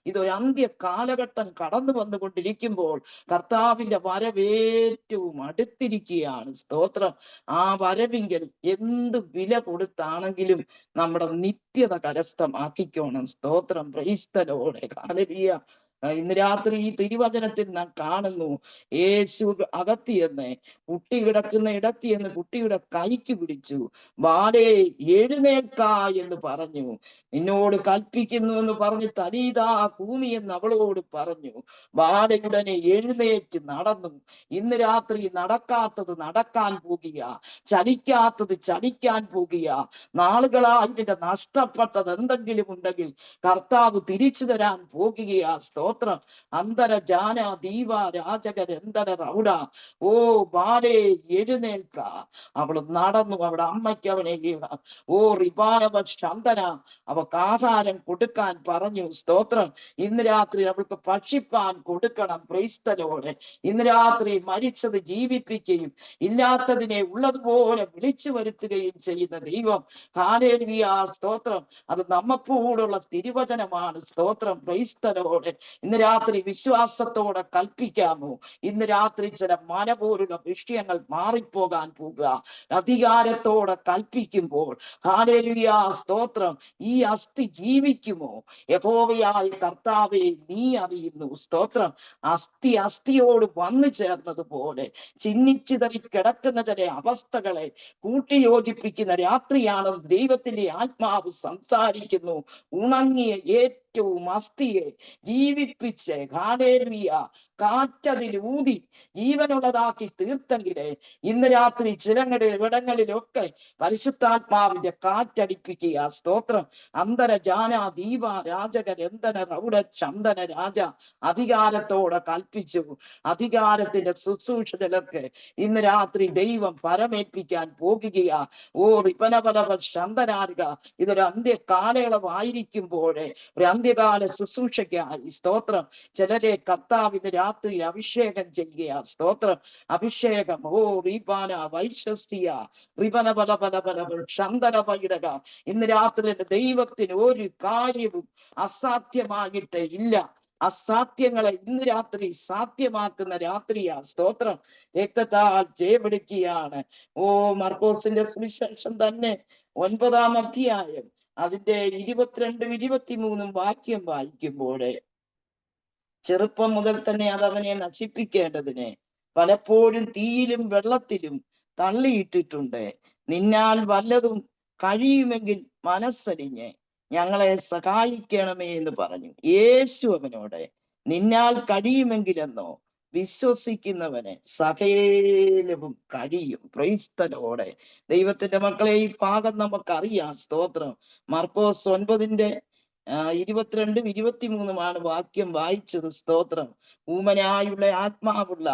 ഇതൊരു അന്ത്യ കാലഘട്ടം കടന്നു വന്നുകൊണ്ടിരിക്കുമ്പോൾ കർത്താവിന്റെ വരവേറ്റവും അടുത്തിരിക്കുകയാണ്, സ്തോത്രം. ആ വരവിങ്കിൽ എന്ത് വില കൊടുത്താണെങ്കിലും നമ്മുടെ നിത്യത കരസ്ഥമാക്കിക്കോണം, സ്തോത്രം. ക്രൈസ്തലോടെ, ഹല്ലേലൂയ. ഇന്ന് രാത്രി ഈ തിരുവചനത്തിൽ നാം കാണുന്നു, യേശു അകത്തിയെന്ന് കുട്ടി കിടക്കുന്ന ഇടത്തിയെന്ന് കുട്ടിയുടെ കൈക്ക് പിടിച്ചു, ബാലേ എഴുന്നേൽക്ക എന്ന് പറഞ്ഞു. നിന്നോട് കൽപ്പിക്കുന്നു എന്ന് പറഞ്ഞ് തലീതാ ഭൂമി എന്ന് അവളോട് പറഞ്ഞു. ബാലയുടനെ എഴുന്നേറ്റ് നടന്നു. ഇന്ന് രാത്രി നടക്കാത്തത് നടക്കാൻ പോകുക, ചലിക്കാത്തത് ചലിക്കാൻ പോകുക. നാളുകളായി ഇതിന്റെ നഷ്ടപ്പെട്ടത് എന്തെങ്കിലും ഉണ്ടെങ്കിൽ കർത്താവ് തിരിച്ചു തരാൻ പോകുകയാ. സ്തോത്രം. അന്തര ജാന ദീവ രാജകരന്തര റൗഡ. ഓ ബാലേ എഴുന്നേൽക്ക. അവൾ നടന്നു. അവിടെ അമ്മയ്ക്ക് അവനെ ഓ റിപാനവ ശന്തന അവൾക്ക് ആഹാരം കൊടുക്കാൻ പറഞ്ഞു. സ്തോത്രം. ഇന്ന് രാത്രി അവൾക്ക് ഭക്ഷിപ്പാൻ കൊടുക്കണം. ക്രൈസ്തലോടെ ഇന്ന് രാത്രി മരിച്ചത് ജീവിപ്പിക്കുകയും ഇല്ലാത്തതിനെ ഉള്ളതുപോലെ വിളിച്ചു വരുത്തുകയും ചെയ്യുന്ന ദൈവം. ഹല്ലേലൂയ. സ്തോത്രം. അത് നമ്മക്കൂടുള്ള തിരുവചനമാണ്. സ്തോത്രം. ക്രൈസ്തലോടെ ഇന്ന് രാത്രി വിശ്വാസത്തോടെ കൽപ്പിക്കാമോ? ഇന്ന് രാത്രി ചില മന പോലുള്ള വിഷയങ്ങൾ മാറിപ്പോകാൻ പോകുക. അധികാരത്തോടെ കൽപ്പിക്കുമ്പോൾ ഹല്ലേലൂയ. സ്തോത്രം. ഈ അസ്ഥി ജീവിക്കുമോ? യഹോവയായ കർത്താവേ നീ അറിയുന്നു. സ്തോത്രം. അസ്ഥിയോട് വന്നു ചേർന്നതുപോലെ ചിന്നിച്ചിതറി കിടക്കുന്ന ചില അവസ്ഥകളെ കൂട്ടിയോജിപ്പിക്കുന്ന രാത്രിയാണ് ദൈവത്തിന്റെ ആത്മാവ് സംസാരിക്കുന്നു. ഉണങ്ങിയ ഏറ്റവും അസ്ഥിയെ ജീവിപ്പിച്ച് ഹല്ലേലൂയ കാറ്റതിൽ ഊതി ജീവനുള്ളതാക്കി തീർത്തെങ്കിലേ ഇന്ന് രാത്രി ഇവിടങ്ങളിലൊക്കെ പരിശുദ്ധാത്മാവിന്റെ കാറ്റടിപ്പിക്കുക. സ്തോത്രം. അന്തര ജാന ദീപ രാജകരന്തന റൗഡ ചന്ദന രാജ അധികാരത്തോടെ കൽപ്പിച്ചു. അധികാരത്തിന്റെ ശുശ്രൂഷകർക്ക് ഇന്ന് രാത്രി ദൈവം പരമേൽപ്പിക്കാൻ പോകുകയാ. ഓ റിപനപലവ ശന്തനാരുക. ഇതൊരു അന്ത്യകാലയളവായിരിക്കുമ്പോഴേ ഒരു അന്ത്യകാല ശുശ്രൂഷയ്ക്കായി സ്തോത്രം ചിലരെ കർത്താവ് ഇന്ന് രാത്രി അഭിഷേകം ചെയ്യുക. സ്തോത്രം. അഭിഷേകം. ഓ റീപാന വൈശ്വസ്യ റിപന പല പല പല ശന്തന പൈടക. ഇന്ന് രാത്രി ദൈവത്തിന് ഒരു കാര്യവും അസാധ്യമായിട്ട് ഇല്ല. അസാധ്യങ്ങളെ ഇന്ന് രാത്രി സാധ്യമാക്കുന്ന രാത്രിയാ. സ്തോത്രം. രക്തത്താൽ ജയമെടുക്കുകയാണ്. ഓ മർക്കോസിന്റെ സുവിശേഷം തന്നെ 9-ാം അധ്യായം അതിന്റെ 22-ഉം 23-ഉം വാക്യം വായിക്കുമ്പോഴേ ചെറുപ്പം മുതൽ തന്നെ അത് അവനെ നശിപ്പിക്കേണ്ടതിന് പലപ്പോഴും തീയിലും വെള്ളത്തിലും തള്ളിയിട്ടിട്ടുണ്ട്. നിന്നാൽ വല്ലതും കഴിയുമെങ്കിൽ മനസ്സരിഞ്ഞ് ഞങ്ങളെ സഹായിക്കണമേ എന്ന് പറഞ്ഞു. യേശു അവനോട് നിന്നാൽ കഴിയുമെങ്കിലെന്നോ, വിശ്വസിക്കുന്നവന് സകലവും കഴിയും. ക്രൈസ്തലോടെ ദൈവത്തിന്റെ മക്കളെ ഈ ഭാഗം നമുക്കറിയാം. സ്തോത്രം. മർക്കോസ് 9-ന്റെ 22-ഉം 23-ഉമാണ് വാക്യം വായിച്ചത്. സ്തോത്രം. ഊമനായുള്ള ആത്മാവുള്ള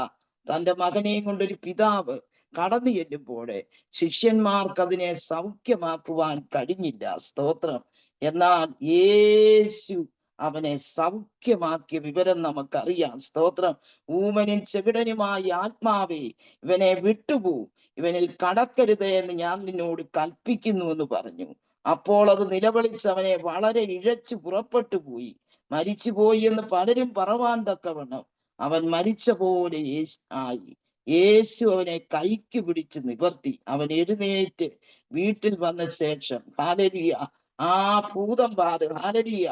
തന്റെ മകനെയും കൊണ്ടൊരു പിതാവ് കടന്നു ചെല്ലുമ്പോഴേ ശിഷ്യന്മാർക്ക് അതിനെ സൗഖ്യമാക്കുവാൻ കഴിഞ്ഞില്ല. സ്തോത്രം. എന്നാൽ യേശു അവനെ സൗഖ്യമാക്കിയ വിവരം നമുക്കറിയാം. സ്തോത്രം. ഊമനും ചെവിടനുമായ ആത്മാവേ ഇവനെ വിട്ടുപോ, ഇവനിൽ കടക്കരുത് എന്ന് ഞാൻ നിന്നോട് കൽപ്പിക്കുന്നു എന്ന് പറഞ്ഞു. അപ്പോൾ അത് നിലവിളിച്ച് അവനെ വളരെ ഇഴച്ചു പുറപ്പെട്ടു പോയി. മരിച്ചുപോയി എന്ന് പലരും പറവാൻ തക്കവണ്ണം അവൻ മരിച്ച പോലെ ആയി. യേശു അവനെ കൈക്ക് പിടിച്ച് നിവർത്തി. അവൻ എഴുന്നേറ്റ് വീട്ടിൽ വന്ന ശേഷം ഹല്ലേലൂയ ആ ഭൂതം ഹല്ലേലൂയ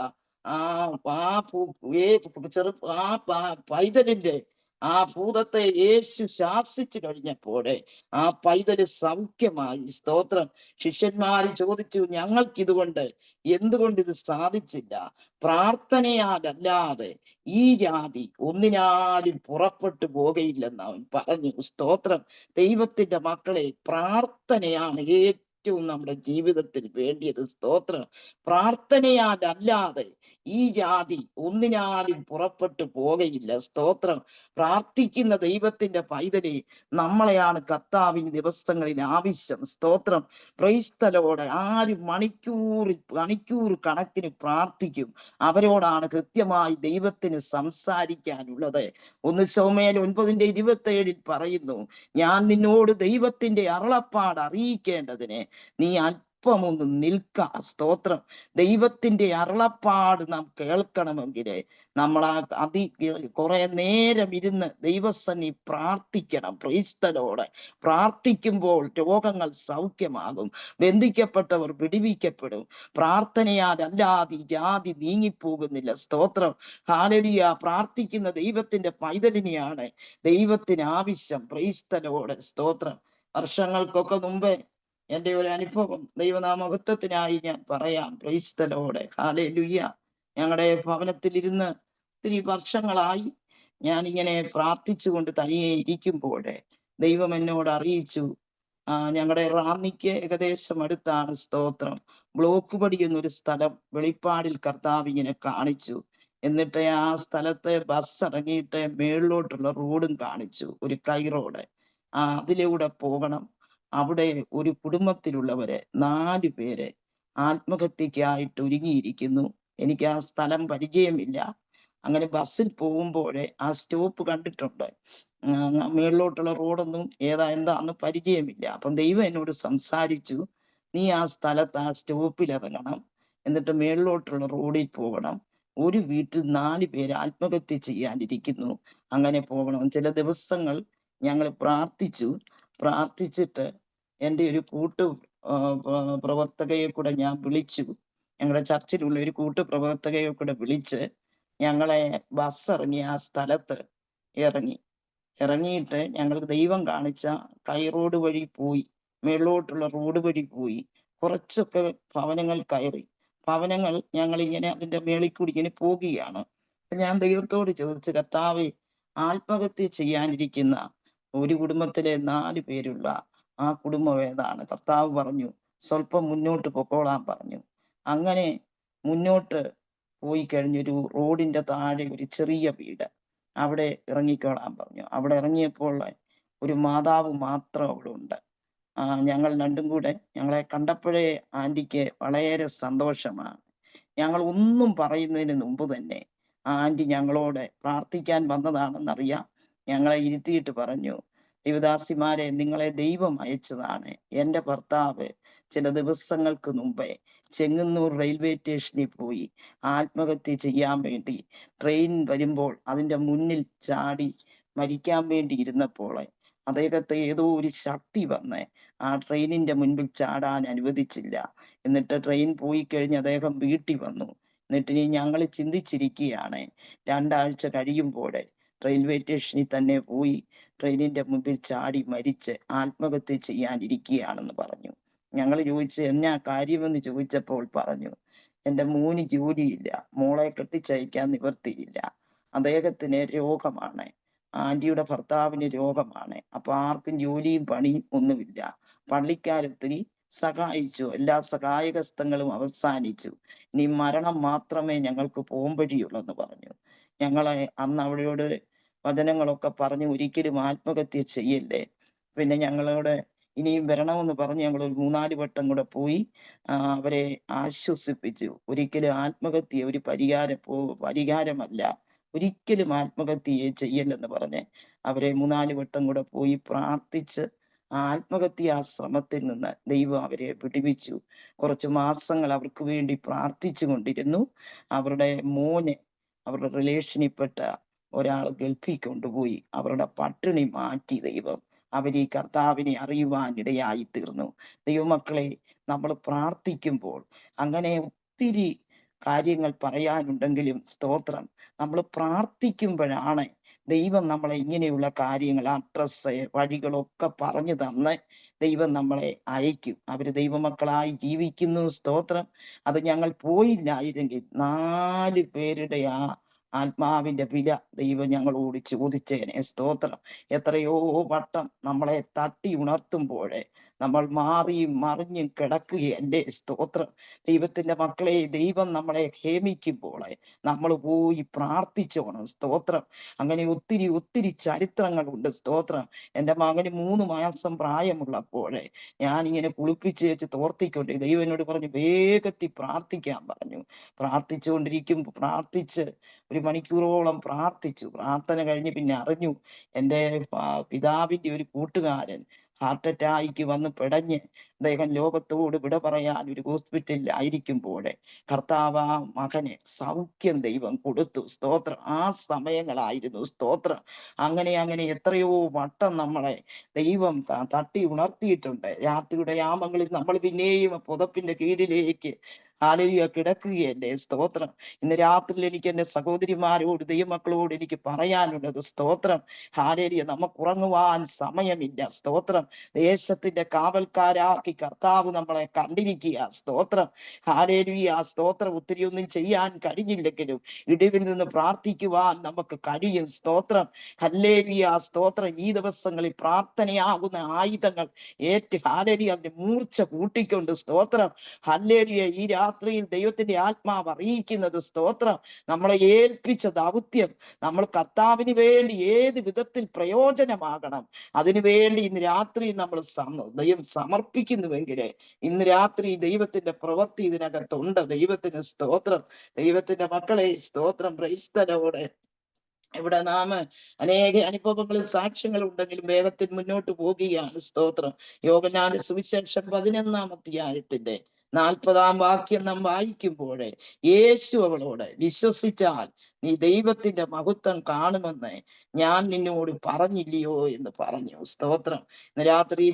പൈതലിന്റെ ആ ഭൂതത്തെ യേശു ശാസിച്ചു കഴിഞ്ഞപ്പോഴേ ആ പൈതല് സൗഖ്യമായി. സ്തോത്രം. ശിഷ്യന്മാർ ചോദിച്ചു, ഞങ്ങൾക്കിതുകൊണ്ട് എന്തുകൊണ്ട് ഇത് സാധിച്ചില്ല? പ്രാർത്ഥനയാലല്ലാതെ ഈ ജാതി ഒന്നിനാലും പുറപ്പെട്ടു പോകയില്ലെന്ന് അവൻ പറഞ്ഞു. സ്തോത്രം. ദൈവത്തിന്റെ മക്കളെ, പ്രാർത്ഥനയാണ് ഏറ്റവും നമ്മുടെ ജീവിതത്തിൽ വേണ്ടിയത്. സ്തോത്രം. പ്രാർത്ഥനയാലല്ലാതെ ഈ ജാതി ഒന്നിനാലും പുറപ്പെട്ടു പോകയില്ല. സ്തോത്രം. പ്രാർത്ഥിക്കുന്ന ദൈവത്തിന്റെ പൈതലെ നമ്മളെയാണ് കർത്താവിന് ദിവസങ്ങളിൽ ആവശ്യം. സ്തോത്രം. ക്രൈസ്തലോടെ ആരും മണിക്കൂർ കണക്കിന് പ്രാർത്ഥിക്കും. അവരോടാണ് കൃത്യമായി ദൈവത്തിന് സംസാരിക്കാനുള്ളത്. 1 ശമൂവേൽ 9-ന്റെ 27 പറയുന്നു, ഞാൻ നിന്നോട് ദൈവത്തിന്റെ അരുളപ്പാട് അറിയിക്കേണ്ടതിന് നീ ഒന്ന് നിൽക്കാം. സ്തോത്രം. ദൈവത്തിന്റെ അരുളപ്പാട് നാം കേൾക്കണമെങ്കിൽ നമ്മൾ കുറെ നേരം ഇരുന്ന് ദൈവസന്നി പ്രാർത്ഥിക്കണം. ക്രൈസ്തലോടെ പ്രാർത്ഥിക്കുമ്പോൾ രോഗങ്ങൾ സൗഖ്യമാകും, ബന്ധിക്കപ്പെട്ടവർ വിടുവിക്കപ്പെടും. പ്രാർത്ഥനയാൽ അല്ലാതെ ജാതി നീങ്ങിപ്പോകുന്നില്ല. സ്തോത്രം. ഹല്ലേലൂയ. പ്രാർത്ഥിക്കുന്ന ദൈവത്തിന്റെ പൈതലിനെയാണ് ദൈവത്തിന് ആവശ്യം. ക്രൈസ്തലോടെ സ്തോത്രം. വർഷങ്ങൾക്കൊക്കെ മുമ്പേ എൻ്റെ ഒരു അനുഭവം ദൈവനാമഹത്വത്തിനായി ഞാൻ പറയാം. ക്രൈസ്തലോടെ ഹല്ലേലൂയ. ഞങ്ങളുടെ ഭവനത്തിലിരുന്ന് ഒത്തിരി വർഷങ്ങളായി ഞാനിങ്ങനെ പ്രാർത്ഥിച്ചുകൊണ്ട് തനിയെ ഇരിക്കുമ്പോൾ ദൈവം എന്നോട് അറിയിച്ചു, ഞങ്ങളുടെ റാന്നിക്ക് ഏകദേശം അടുത്താണ് സ്തോത്രം ബ്ലോക്ക് പടി എന്നൊരു സ്ഥലം വെളിപ്പാടിൽ കർത്താവ് ഇങ്ങനെ കാണിച്ചു. എന്നിട്ട് ആ സ്ഥലത്ത് ബസ് ഇറങ്ങിയിട്ട് മേളിലോട്ടുള്ള റോഡും കാണിച്ചു, ഒരു കൈ റോഡ്. അതിലൂടെ പോകണം. അവിടെ ഒരു കുടുംബത്തിലുള്ളവര് 4 പേര് ആത്മഹത്യക്കായിട്ട് ഒരുങ്ങിയിരിക്കുന്നു. എനിക്ക് ആ സ്ഥലം പരിചയമില്ല. അങ്ങനെ ബസ്സിൽ പോകുമ്പോഴേ ആ സ്റ്റോപ്പ് കണ്ടിട്ടുണ്ട്. മേളിലോട്ടുള്ള റോഡൊന്നും എന്താന്ന് പരിചയമില്ല. അപ്പം ദൈവം എന്നോട് സംസാരിച്ചു, നീ ആ സ്ഥലത്ത് ആ സ്റ്റോപ്പിൽ ഇറങ്ങണം, എന്നിട്ട് മേളിലോട്ടുള്ള റോഡിൽ പോകണം. ഒരു വീട്ടിൽ 4 പേര് ആത്മഹത്യ ചെയ്യാനിരിക്കുന്നു, അങ്ങനെ പോകണം. ചില ദിവസങ്ങൾ ഞങ്ങൾ പ്രാർത്ഥിച്ചിട്ട് എൻ്റെ ഒരു പ്രവർത്തകയെ കൂടെ ഞാൻ വിളിച്ചു. ഞങ്ങളുടെ ചർച്ചിലുള്ള ഒരു പ്രവർത്തകയെ കൂടെ വിളിച്ച് ഞങ്ങളെ ബസ് ഇറങ്ങി ആ സ്ഥലത്ത് ഇറങ്ങിയിട്ട് ഞങ്ങൾക്ക് ദൈവം കാണിച്ച കൈ റോഡ് വഴി പോയി, മേളിലോട്ടുള്ള റോഡ് വഴി പോയി. കുറച്ചൊക്കെ ഭവനങ്ങൾ കയറി. ഭവനങ്ങൾ ഞങ്ങൾ ഇങ്ങനെ അതിന്റെ മേളിൽ കൂടി ഇങ്ങനെ പോകുകയാണ്. ഞാൻ ദൈവത്തോട് ചോദിച്ചു, കർത്താവേ, ആത്മഹത്യ ചെയ്യാനിരിക്കുന്ന ഒരു കുടുംബത്തിലെ 4 പേരുള്ള ആ കുടുംബം ഏതാണ്? കർത്താവ് പറഞ്ഞു, സ്വല്പം മുന്നോട്ട് പൊക്കോളാൻ പറഞ്ഞു. അങ്ങനെ മുന്നോട്ട് പോയി കഴിഞ്ഞൊരു റോഡിന്റെ താഴെ ഒരു ചെറിയ വീട്, അവിടെ ഇറങ്ങിക്കോളാൻ പറഞ്ഞു. അവിടെ ഇറങ്ങിയപ്പോൾ ഒരു മാതാവ് മാത്രം അവിടെ ഉണ്ട്. ഞങ്ങൾ രണ്ടും കൂടെ, ഞങ്ങളെ കണ്ടപ്പോഴേ ആന്റിക്ക് വളരെ സന്തോഷമാണ്. ഞങ്ങൾ ഒന്നും പറയുന്നതിന് മുമ്പ് തന്നെ ആന്റി ഞങ്ങളോട് പ്രാർത്ഥിക്കാൻ വന്നതാണെന്നറിയാം. ഞങ്ങളെ ഇരുത്തിയിട്ട് പറഞ്ഞു, ദേവദാസിമാരെ, നിങ്ങളെ ദൈവം അയച്ചതാണ്. എൻ്റെ ഭർത്താവ് ചില ദിവസങ്ങൾക്ക് മുമ്പേ ചെങ്ങന്നൂർ റെയിൽവേ സ്റ്റേഷനിൽ പോയി ആത്മഹത്യ ചെയ്യാൻ വേണ്ടി ട്രെയിൻ വരുമ്പോൾ അതിൻ്റെ മുന്നിൽ ചാടി മരിക്കാൻ വേണ്ടി ഇരുന്നപ്പോൾ അദ്ദേഹത്തെ ഏതോ ഒരു ശക്തി വന്ന് ആ ട്രെയിനിന്റെ മുൻപിൽ ചാടാൻ അനുവദിച്ചില്ല. എന്നിട്ട് ട്രെയിൻ പോയി കഴിഞ്ഞ് അദ്ദേഹം വീട്ടിൽ വന്നു. എന്നിട്ട് ഇനി ഞങ്ങൾ ചിന്തിച്ചിരിക്കുകയാണ്, 2 ആഴ്ച കഴിയുമ്പോൾ റെയിൽവേ സ്റ്റേഷനിൽ തന്നെ പോയി ട്രെയിനിന്റെ മുമ്പിൽ ചാടി മരിച്ച് ആത്മഹത്യ ചെയ്യാനിരിക്കുകയാണെന്ന് പറഞ്ഞു. ഞങ്ങൾ ചോദിച്ചു, എന്നാ കാര്യമെന്ന് ചോദിച്ചപ്പോൾ പറഞ്ഞു, എൻ്റെ മോന് ജോലിയില്ല, മോളെ കെട്ടിച്ചയക്കാൻ നിവർത്തിയില്ല, അദ്ദേഹത്തിന് രോഗമാണ്, ആന്റിയുടെ ഭർത്താവിന് രോഗമാണ്. അപ്പൊ ആർക്കും ജോലിയും പണിയും ഒന്നുമില്ല. പള്ളിക്കാലത്തിന് സഹായിച്ചു, എല്ലാ സഹായകസ്ഥങ്ങളും അവസാനിച്ചു, ഇനി മരണം മാത്രമേ ഞങ്ങൾക്ക് പോംവഴിയുള്ളെന്ന് പറഞ്ഞു. ഞങ്ങളെ അന്ന് അവളോട് വചനങ്ങളൊക്കെ പറഞ്ഞു, ഒരിക്കലും ആത്മഹത്യ ചെയ്യല്ലേ, പിന്നെ ഞങ്ങളോട് ഇനിയും വരണമെന്ന് പറഞ്ഞ് ഞങ്ങൾ ഒരു 3-4 വട്ടം കൂടെ പോയി അവരെ ആശ്വസിപ്പിച്ചു. ഒരിക്കലും ആത്മഹത്യ ഒരു പരിഹാരമല്ല, ഒരിക്കലും ആത്മഹത്യയെ ചെയ്യല്ലെന്ന് പറഞ്ഞ് അവരെ 3-4 വട്ടം കൂടെ പോയി പ്രാർത്ഥിച്ച് ആത്മഹത്യാ ശ്രമത്തിൽ നിന്ന് ദൈവം അവരെ വിടുവിച്ചു. കുറച്ച് മാസങ്ങൾ അവർക്ക് വേണ്ടി പ്രാർത്ഥിച്ചു കൊണ്ടിരുന്നു. അവരുടെ മോനെ അവരുടെ റിലേഷനിൽപ്പെട്ട ഒരാൾ ഗൾഫിൽ കൊണ്ടുപോയി അവരുടെ പട്ടിണി മാറ്റി ദൈവം. അവർ ഈ കർത്താവിനെ അറിയുവാൻ ഇടയായി തീർന്നു. ദൈവമക്കളെ, നമ്മൾ പ്രാർത്ഥിക്കുമ്പോൾ അങ്ങനെ ഒത്തിരി കാര്യങ്ങൾ പറയാനുണ്ടെങ്കിലും സ്തോത്രം, നമ്മൾ പ്രാർത്ഥിക്കുമ്പോഴാണ് ദൈവം നമ്മളെ ഇങ്ങനെയുള്ള കാര്യങ്ങൾ, അഡ്രസ്സ്, വഴികളൊക്കെ പറഞ്ഞു തന്ന് ദൈവം നമ്മളെ അയക്കും. അവര് ദൈവമക്കളായി ജീവിക്കുന്നു. സ്തോത്രം. അത് ഞങ്ങൾ പോയില്ലായിരുന്നെങ്കിൽ 4 പേരുടെ ആത്മാവിന്റെ വില ദൈവം ഞങ്ങളോട് ചോദിച്ചേനെ. സ്തോത്രം. എത്രയോ വട്ടം നമ്മളെ തട്ടി ഉണർത്തുമ്പോഴേ നമ്മൾ മാറിയും മറിഞ്ഞും കിടക്കുകയല്ലേ. സ്തോത്രം. ദൈവത്തിന്റെ മക്കളെ, ദൈവം നമ്മളെ ഹേമിക്കുമ്പോൾ നമ്മൾ പോയി പ്രാർത്ഥിച്ചോണം. സ്തോത്രം. അങ്ങനെ ഒത്തിരി ചരിത്രങ്ങളുണ്ട്. സ്തോത്രം. എൻ്റെ മകന് 3 മാസം പ്രായമുള്ളപ്പോഴേ ഞാനിങ്ങനെ കുളിപ്പിച്ച് വെച്ച് തോർത്തിക്കൊണ്ട് ദൈവം എന്നോട് പറഞ്ഞു, വേഗത്തിൽ പ്രാർത്ഥിക്കാൻ പറഞ്ഞു. പ്രാർത്ഥിച്ച് 1 മണിക്കൂറോളം പ്രാർത്ഥിച്ചു. പ്രാർത്ഥന കഴിഞ്ഞ് പിന്നെ അറിഞ്ഞു, എൻ്റെ പിതാവിന്റെ ഒരു കൂട്ടുകാരൻ ഹാർട്ട് അറ്റാക്ക് വന്ന് പിടഞ്ഞ് അദ്ദേഹം ലോകത്തോട് വിട പറയാൻ ഒരു ഹോസ്പിറ്റലിൽ ആയിരിക്കുമ്പോൾ കർത്താവ് ആ മകന് സൗഖ്യം ദൈവം കൊടുത്തു. സ്തോത്രം. ആ സമയങ്ങളായിരുന്നു. സ്തോത്രം. അങ്ങനെ എത്രയോ വട്ടം നമ്മളെ ദൈവം തട്ടി ഉണർത്തിയിട്ടുണ്ട്. രാത്രിയുടെ യാമങ്ങളിൽ നമ്മൾ പിന്നെയും പുതപ്പിന്റെ കീഴിലേക്ക് കിടക്കുകയല്ലേ. സ്തോത്രം. ഇന്ന് രാത്രിയിൽ എനിക്ക് എന്റെ സഹോദരിമാരോട് ദൈവമക്കളോട് എനിക്ക് പറയാനുള്ളത്, സ്തോത്രം, നമുക്ക് ഉറങ്ങുവാൻ സമയമില്ല. സ്തോത്രം. ദേശത്തിന്റെ കാവൽക്കാരാക്കി കർത്താവ് നമ്മളെ കണ്ടിരിക്കുക. സ്തോത്രം. സ്തോത്രം. ഒത്തിരി ഒന്നും ചെയ്യാൻ കഴിഞ്ഞില്ലെങ്കിലും ഇടിവിൽ നിന്ന് പ്രാർത്ഥിക്കുവാൻ നമുക്ക് കഴിയും. സ്തോത്രം. സ്തോത്രം. ഈ ദിവസങ്ങളിൽ പ്രാർത്ഥനയാകുന്ന ആയുധങ്ങൾ ഏറ്റ് അതിന്റെ മൂർച്ച കൂട്ടിക്കൊണ്ട്, സ്തോത്രം, ഈ രാത്രിയിൽ ദൈവത്തിന്റെ ആത്മാവ് അറിയിക്കുന്നത്, സ്തോത്രം, നമ്മളെ ഏൽപ്പിച്ച ദൗത്യം നമ്മൾ കർത്താവിന് വേണ്ടി ഏത് വിധത്തിൽ പ്രയോജനമാകണം, അതിനുവേണ്ടി ഇന്ന് രാത്രി നമ്മൾ ദൈവം സമർപ്പിക്കുന്നുവെങ്കിൽ ഇന്ന് രാത്രി ദൈവത്തിന്റെ പ്രവൃത്തി ഇതിനകത്തുണ്ട്. ദൈവത്തിന് സ്തോത്രം. ദൈവത്തിന്റെ മക്കളെ, സ്തോത്രം, ക്രൈസ്തലോടെ ഇവിടെ നാം അനേക അനുഭവങ്ങളിൽ സാക്ഷ്യങ്ങൾ ഉണ്ടെങ്കിലും വേഗത്തിൽ മുന്നോട്ട് പോവുകയാണ്. സ്തോത്രം. യോഹന്നാന്റെ സുവിശേഷം 11-ാം അധ്യായത്തിന്റെ 40-ാം വാക്യം നാം വായിക്കുമ്പോൾ യേശു അവളോട്, വിശ്വസിച്ചാൽ നീ ദൈവത്തിന്റെ മഹത്വം കാണുമെന്ന് ഞാൻ നിന്നോട് പറഞ്ഞില്ലയോ എന്ന് പറഞ്ഞു. സ്തോത്രം. രാത്രി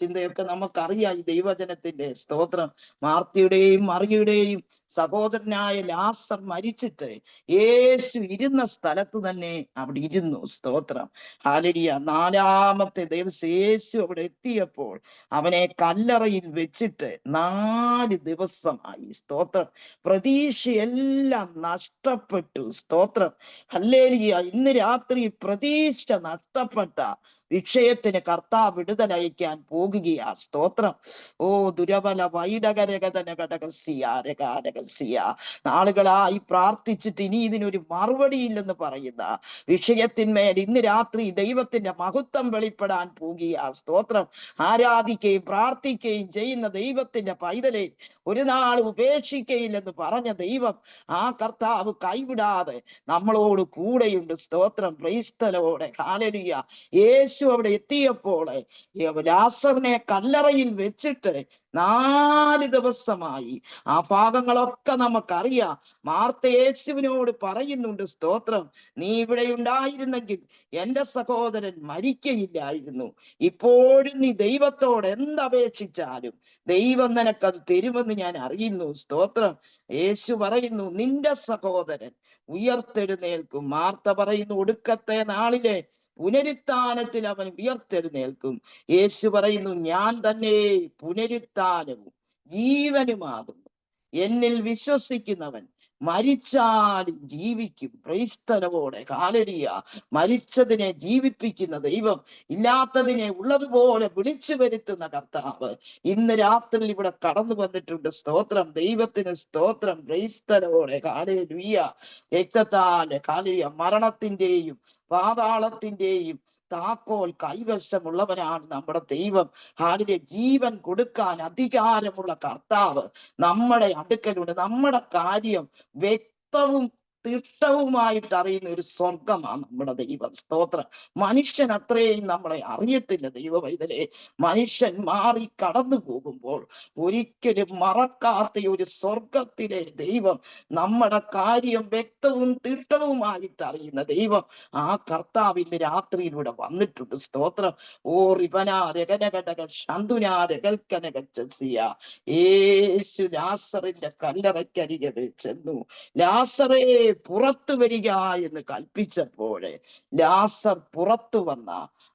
ചിന്തയൊക്കെ നമുക്കറിയാം. ഈ ദൈവജനത്തിന്റെ, സ്തോത്രം, മാർത്തിയുടെയും മറിയുടെയും സഹോദരനായ ലാസർ മരിച്ചിട്ട് യേശു ഇരുന്ന സ്ഥലത്ത് തന്നെ അവിടെ ഇരുന്നു. സ്തോത്രം. ഹല്ലേലൂയ. 4-ാമത്തെ ദിവസം യേശു അവിടെ എത്തിയപ്പോൾ അവനെ കല്ലറയിൽ വെച്ചിട്ട് 4 ദിവസമായി. സ്തോത്രം. പ്രതീക്ഷയെല്ലാം നഷ്ടപ്പെട്ടു. സ്തോത്രം. ഹല്ലേലൂയ. ഇന്ന് രാത്രി പ്രതീക്ഷ നഷ്ടപ്പെട്ട വിഷയത്തിന് കർത്താവ് വിടുതലയക്കാൻ പോകുകയാ. സ്തോത്രം. ഓ ദുരബല വൈഡകരകതനകടകസിയ നാളുകളായി പ്രാർത്ഥിച്ചിട്ട് ഇനി ഇതിനൊരു മറുപടിയില്ലെന്ന് പറയുന്ന വിഷയത്തിന്മേൽ ഇന്ന് രാത്രി ദൈവത്തിന്റെ മഹത്വം വെളിപ്പെടാൻ പോകുകയാ. സ്തോത്രം. ആരാധിക്കുകയും പ്രാർത്ഥിക്കുകയും ചെയ്യുന്ന ദൈവത്തിന്റെ പൈതലെ ഒരു നാൾ ഉപേക്ഷിക്കയില്ലെന്ന് പറഞ്ഞ ദൈവം, ആ കർത്താവ് കൈവിടാതെ നമ്മളോട് കൂടെയുണ്ട്. സ്തോത്രം. ക്രൈസ്തലോടെ. ഹല്ലേലൂയ. യേശു അവിടെ എത്തിയപ്പോൾ ലാസറിനെ കല്ലറയിൽ വെച്ചിട്ട് 4 ദിവസമായി. ആ ഭാഗങ്ങളൊക്കെ നമുക്കറിയാം. മാർത്ത യേശുവിനോട് പറയുന്നുണ്ട്, സ്തോത്രം, നീ ഇവിടെ ഉണ്ടായിരുന്നെങ്കിൽ എന്റെ സഹോദരൻ മരിക്കയില്ലായിരുന്നു. ഇപ്പോഴും നീ ദൈവത്തോട് എന്തപേക്ഷിച്ചാലും ദൈവം നിനക്കത് തരുമെന്ന് ഞാൻ അറിയുന്നു. സ്തോത്രം. യേശു പറയുന്നു, നിന്റെ സഹോദരൻ ഉയർത്തെഴുന്നേൽക്കും. മാർത്ത പറയുന്നു, ഒടുക്കത്തെ നാളിലെ പുനരുത്ഥാനത്തിൽ അവൻ ഉയർത്തെഴുന്നേൽക്കും. യേശു പറയുന്നു, ഞാൻ തന്നെ പുനരുത്ഥാനവും ജീവനുമാകുന്നു. എന്നിൽ വിശ്വസിക്കുന്നവൻ മരിച്ചാലും ജീവിക്കും. ക്രൈസ്തവോടെ. ഹല്ലേലൂയ. മരിച്ചതിനെ ജീവിപ്പിക്കുന്ന ദൈവം, ഇല്ലാത്തതിനെ ഉള്ളതുപോലെ വിളിച്ചു വരുത്തുന്ന കർത്താവ് ഇന്ന് രാത്രി ഇവിടെ കടന്നു വന്നിട്ടുണ്ട്. സ്തോത്രം. ദൈവത്തിന് സ്തോത്രം. ക്രൈസ്തവോടെ. ഹല്ലേലൂയ. രക്തത്താല് ഹല്ലേലൂയ മരണത്തിന്റെയും പാതാളത്തിന്റെയും താക്കോൽ കൈവശമുള്ളവനാണ് നമ്മുടെ ദൈവം. ഹാലിലെ ജീവൻ കൊടുക്കാൻ അധികാരമുള്ള കർത്താവ് നമ്മുടെ അടുക്കലുണ്ട്. നമ്മുടെ കാര്യം വ്യക്തവും തിട്ടവുമായിട്ട് അറിയുന്ന ഒരു സ്വർഗമാണ് നമ്മുടെ ദൈവം. സ്തോത്രം. മനുഷ്യൻ അത്രയും നമ്മളെ അറിയത്തില്ല. ദൈവവൈതലേ, മനുഷ്യൻ മാറി കടന്നു പോകുമ്പോൾ ഒരിക്കലും മറക്കാത്ത ഒരു സ്വർഗത്തിലെ ദൈവം, നമ്മുടെ കാര്യം വ്യക്തവും തിട്ടവുമായിട്ട് അറിയുന്ന ദൈവം, ആ കർത്താവിന്റെ രാത്രിയിലൂടെ വന്നിട്ടുണ്ട്. സ്തോത്രം. ഓ റിപനാരകനകടക ശന്തുനാരകൽക്കനകച്ചിയ യേശു ലാസറിന്റെ കല്ലറയ്ക്കരികെ ചെന്നു. ലാസറേ പുറത്തു വരിക എന്ന് കൽപ്പിച്ചപ്പോഴേ ലാസർ പുറത്തു വന്ന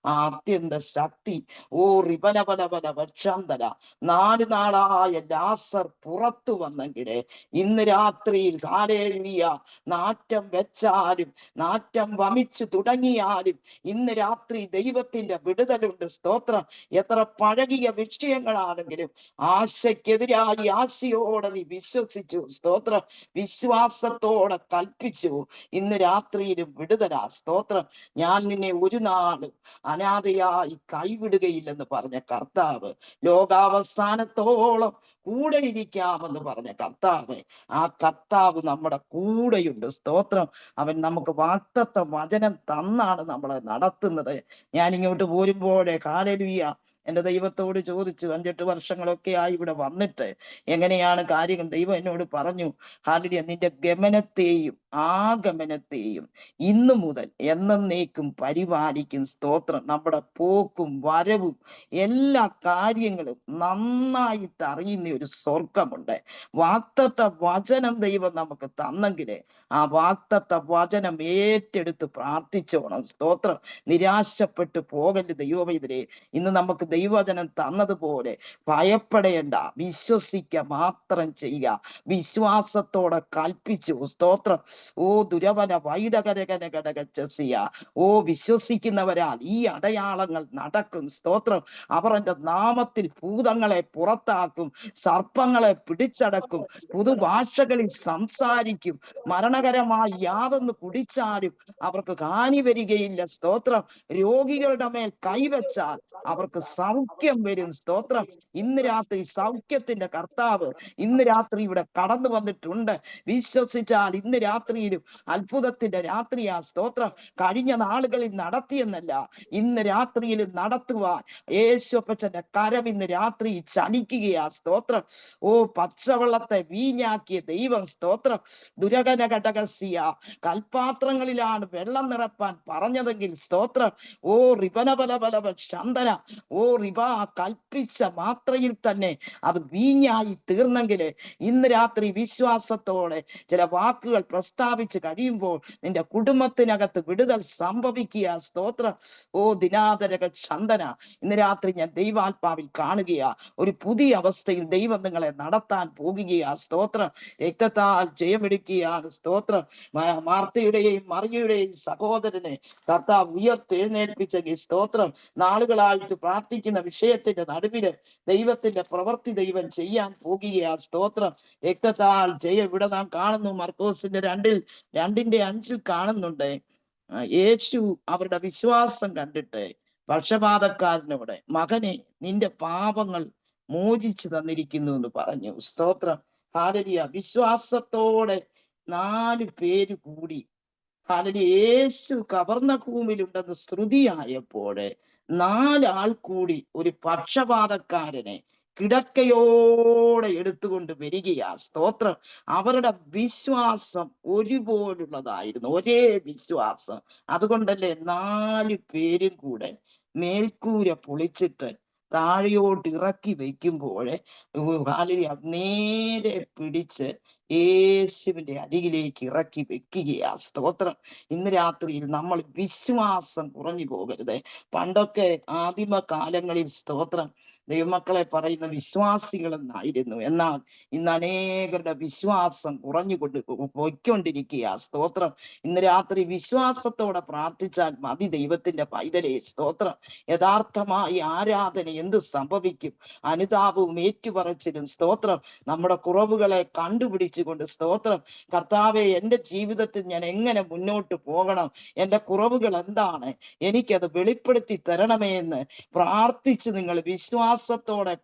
ആ അത്യന്ത ശക്തി, ഓ റിപനപനപന വക്ഷാന്തര 4 നാളായ ലാസർ പുറത്തു വന്നെങ്കില് ഇന്ന് രാത്രിയിൽ ഹല്ലേലൂയ നാറ്റം വെച്ചാലും നാറ്റം വമിച്ചു തുടങ്ങിയാലും ഇന്ന് രാത്രി ദൈവത്തിന്റെ വിടുതലുണ്ട്. സ്തോത്രം. എത്ര പഴകിയ വിഷയങ്ങളാണെങ്കിലും ആശയ്ക്കെതിരായി ആശയോടെ നീ വിശ്വസിച്ചു. സ്തോത്രം. വിശ്വാസത്തോടെ കൽപ്പിച്ചു. ഇന്ന് രാത്രിയിലും വിടുതലാ. സ്തോത്രം. ഞാൻ നിന്നെ ഒരു നാളും അനാഥയായി കൈവിടുകയില്ലെന്ന് പറഞ്ഞ കർത്താവ്, ലോകാവസാനത്തോളം കൂടെ ഇരിക്കാമെന്ന് പറഞ്ഞ കർത്താവ്, ആ കർത്താവ് നമ്മുടെ കൂടെയുണ്ട്. സ്തോത്രം. അവൻ നമുക്ക് വാഗ്ദത്ത വചനം തന്നാണ് നമ്മളെ നടത്തുന്നത്. ഞാൻ ഇങ്ങോട്ട് പോരുമ്പോഴേ ഹല്ലേലൂയ എന്റെ ദൈവത്തോട് ചോദിച്ചു, 5-8 വർഷങ്ങളൊക്കെ ആയി ഇവിടെ വന്നിട്ട് എങ്ങനെയാണ് കാര്യങ്ങൾ. ദൈവം എന്നോട് പറഞ്ഞു, ഹാലലിയ, നിന്റെ ഗമനത്തെയും ആഗമനത്തെയും ഇന്നു മുതൽ എന്നേക്കും പരിപാലിക്കും. സ്തോത്രം. നമ്മുടെ പോക്കും വരവും എല്ലാ കാര്യങ്ങളും നന്നായിട്ട് അറിയുന്ന ഒരു സ്വർഗമുണ്ട്. വാഗ്ദത്ത വചനം ദൈവം നമുക്ക് തന്നെങ്കിലേ ആ വാഗ്ദത്ത വചനം ഏറ്റെടുത്ത് പ്രാർത്ഥിച്ചോണം. സ്തോത്രം. നിരാശപ്പെട്ടു പോകല് ദൈവമൈതലേ. ഇന്ന് നമുക്ക് ദൈവവചനം തന്നതുപോലെ ഭയപ്പെടേണ്ട, വിശ്വസിക്ക മാത്രം ചെയ്യുക. വിശ്വാസത്തോടെ കൽപ്പിച്ചു. സ്തോത്രം. ഓ ദുരവന വൈഡകരകനകടകച്ചസിയ. ഓ വിശ്വസിക്കുന്നവരാൽ ഈ അടയാളങ്ങൾ നടക്കും. സ്തോത്രം. അവർ എന്റെ നാമത്തിൽ ഭൂതങ്ങളെ പുറത്താക്കും, സർപ്പങ്ങളെ പിടിച്ചടക്കും, പുതുഭാഷകളിൽ സംസാരിക്കും, മരണകരമായി യാതൊന്ന് കുടിച്ചാലും അവർക്ക് ഹാനി വരികയില്ല. സ്തോത്രം. രോഗികളുടെ മേൽ കൈവച്ചാൽ അവർക്ക് സൗഖ്യം വരും. സ്തോത്രം. ഇന്ന് രാത്രി സൗഖ്യത്തിന്റെ കർത്താവ് ഇന്ന് രാത്രി ഇവിടെ കടന്നു വന്നിട്ടുണ്ട്. വിശ്വസിച്ചാൽ ഇന്ന് രാത്രിയിലും അത്ഭുതത്തിന്റെ രാത്രിയാ. സ്തോത്രം. കഴിഞ്ഞ നാളുകളിൽ നടത്തിയെന്നല്ല, ഇന്ന് രാത്രിയിൽ നടത്തുവാൻ യേശുപ്പച്ചന്റെ കരം ഇന്ന് രാത്രി ചലിക്കുകയാ. സ്തോത്രം. ഓ പച്ചവെള്ളത്തെ വീഞ്ഞാക്കിയ ദൈവം. സ്തോത്രം. ദുരകന ഘടകസിയ. കൽപാത്രങ്ങളിലാണ് വെള്ളം നിറപ്പാൻ പറഞ്ഞതെങ്കിൽ സ്തോത്രം. ഓ റിബനബലബലബ ശന്തന. ഓ റിബ കൽപ്പിച്ച മാത്രയിൽ തന്നെ അത് വീഞ്ഞായി തീർന്നെങ്കിൽ ഇന്ന് രാത്രി വിശ്വാസത്തോടെ ചില വാക്കുകൾ പ്രസ്താവിച്ച് കഴിയുമ്പോൾ നിന്റെ കുടുംബത്തിനകത്ത് വിടുതൽ സംഭവിക്കുക. സ്തോത്രം. ഓ ദിനാദരക ചന്ദന. ഇന്ന് രാത്രി ഞാൻ ദൈവാത്മാവിൽ കാണുകയാ. ഒരു പുതിയ അവസ്ഥയിൽ ദൈവം നിങ്ങളെ നടത്താൻ പോകുകയാ. സ്തോത്രം. രക്തത്താൽ ജയമെടുക്കുകയാണ്. സ്തോത്രം. മാർത്തയുടെയും മറിയയുടെയും സഹോദരനെ കർത്താവ് ഉയർത്തെഴുന്നേൽപ്പിച്ചെങ്കിൽ സ്തോത്രം. നാളുകളായിട്ട് പ്രാർത്ഥിക്കുന്ന വിഷയത്തിന്റെ നടുവില് ദൈവത്തിന്റെ പ്രവൃത്തി ദൈവം ചെയ്യാൻ പോകുകയാ. സ്തോത്രം. രക്തത്താൽ ജയം. ഇവിടെ നാം കാണുന്നു മർക്കോസിന്റെ 2:5 കാണുന്നുണ്ട്. യേശു അവരുടെ വിശ്വാസം കണ്ടിട്ട് പക്ഷപാതക്കാരനോട്, മകനെ, നിന്റെ പാപങ്ങൾ മോചിച്ചു തന്നിരിക്കുന്നു എന്ന് പറഞ്ഞു. സ്തോത്രം. ഹാലലിയ. വിശ്വാസത്തോടെ 4 പേര് കൂടി ഹാലലിയ യേശു കവർന്നഭൂമിയിലുണ്ടെന്ന് ശ്രുതിയായപ്പോഴ് 4 ആൾ കൂടി ഒരു പക്ഷപാതക്കാരനെ കിടക്കയോടെ എടുത്തുകൊണ്ട് വരികയാ. സ്തോത്രം. അവരുടെ വിശ്വാസം ഒരുപോലുള്ളതായിരുന്നു, ഒരേ വിശ്വാസം. അതുകൊണ്ടല്ലേ 4 പേരും കൂടെ മേൽക്കൂര പൊളിച്ചിട്ട് താഴെയോട്ട് ഇറക്കി വെക്കുമ്പോൾ നേരെ പിടിച്ച് യേശുവിന്റെ അരികിലേക്ക് ഇറക്കി വെക്കുകയാ. സ്തോത്രം. ഇന്ന് രാത്രിയിൽ നമ്മൾ വിശ്വാസം കുറഞ്ഞു പോകരുത്. പണ്ടൊക്കെ ആദിമ കാലങ്ങളിൽ സ്തോത്രം ദൈവമക്കളെ പറയുന്ന വിശ്വാസികളെന്നായിരുന്നു. എന്നാൽ ഇന്ന് അനേകരുടെ വിശ്വാസം കുറഞ്ഞുകൊണ്ട് പോയിക്കൊണ്ടിരിക്കുക. സ്തോത്രം. ഇന്ന് രാത്രി വിശ്വാസത്തോടെ പ്രാർത്ഥിച്ചാൽ മതി ദൈവത്തിന്റെ പൈതലേ. സ്തോത്രം. യഥാർത്ഥമായി ആരാധന എന്ത് സംഭവിക്കും? അനുതാപവും ഏറ്റുപറച്ചിലും. സ്തോത്രം. നമ്മുടെ കുറവുകളെ കണ്ടുപിടിച്ചുകൊണ്ട് സ്തോത്രം. കർത്താവെ, എന്റെ ജീവിതത്തിൽ ഞാൻ എങ്ങനെ മുന്നോട്ട് പോകണം? എന്റെ കുറവുകൾ എന്താണ്? എനിക്കത് വെളിപ്പെടുത്തി തരണമേ എന്ന് പ്രാർത്ഥിച്ച് നിങ്ങൾ വിശ്വാസത്തോടെ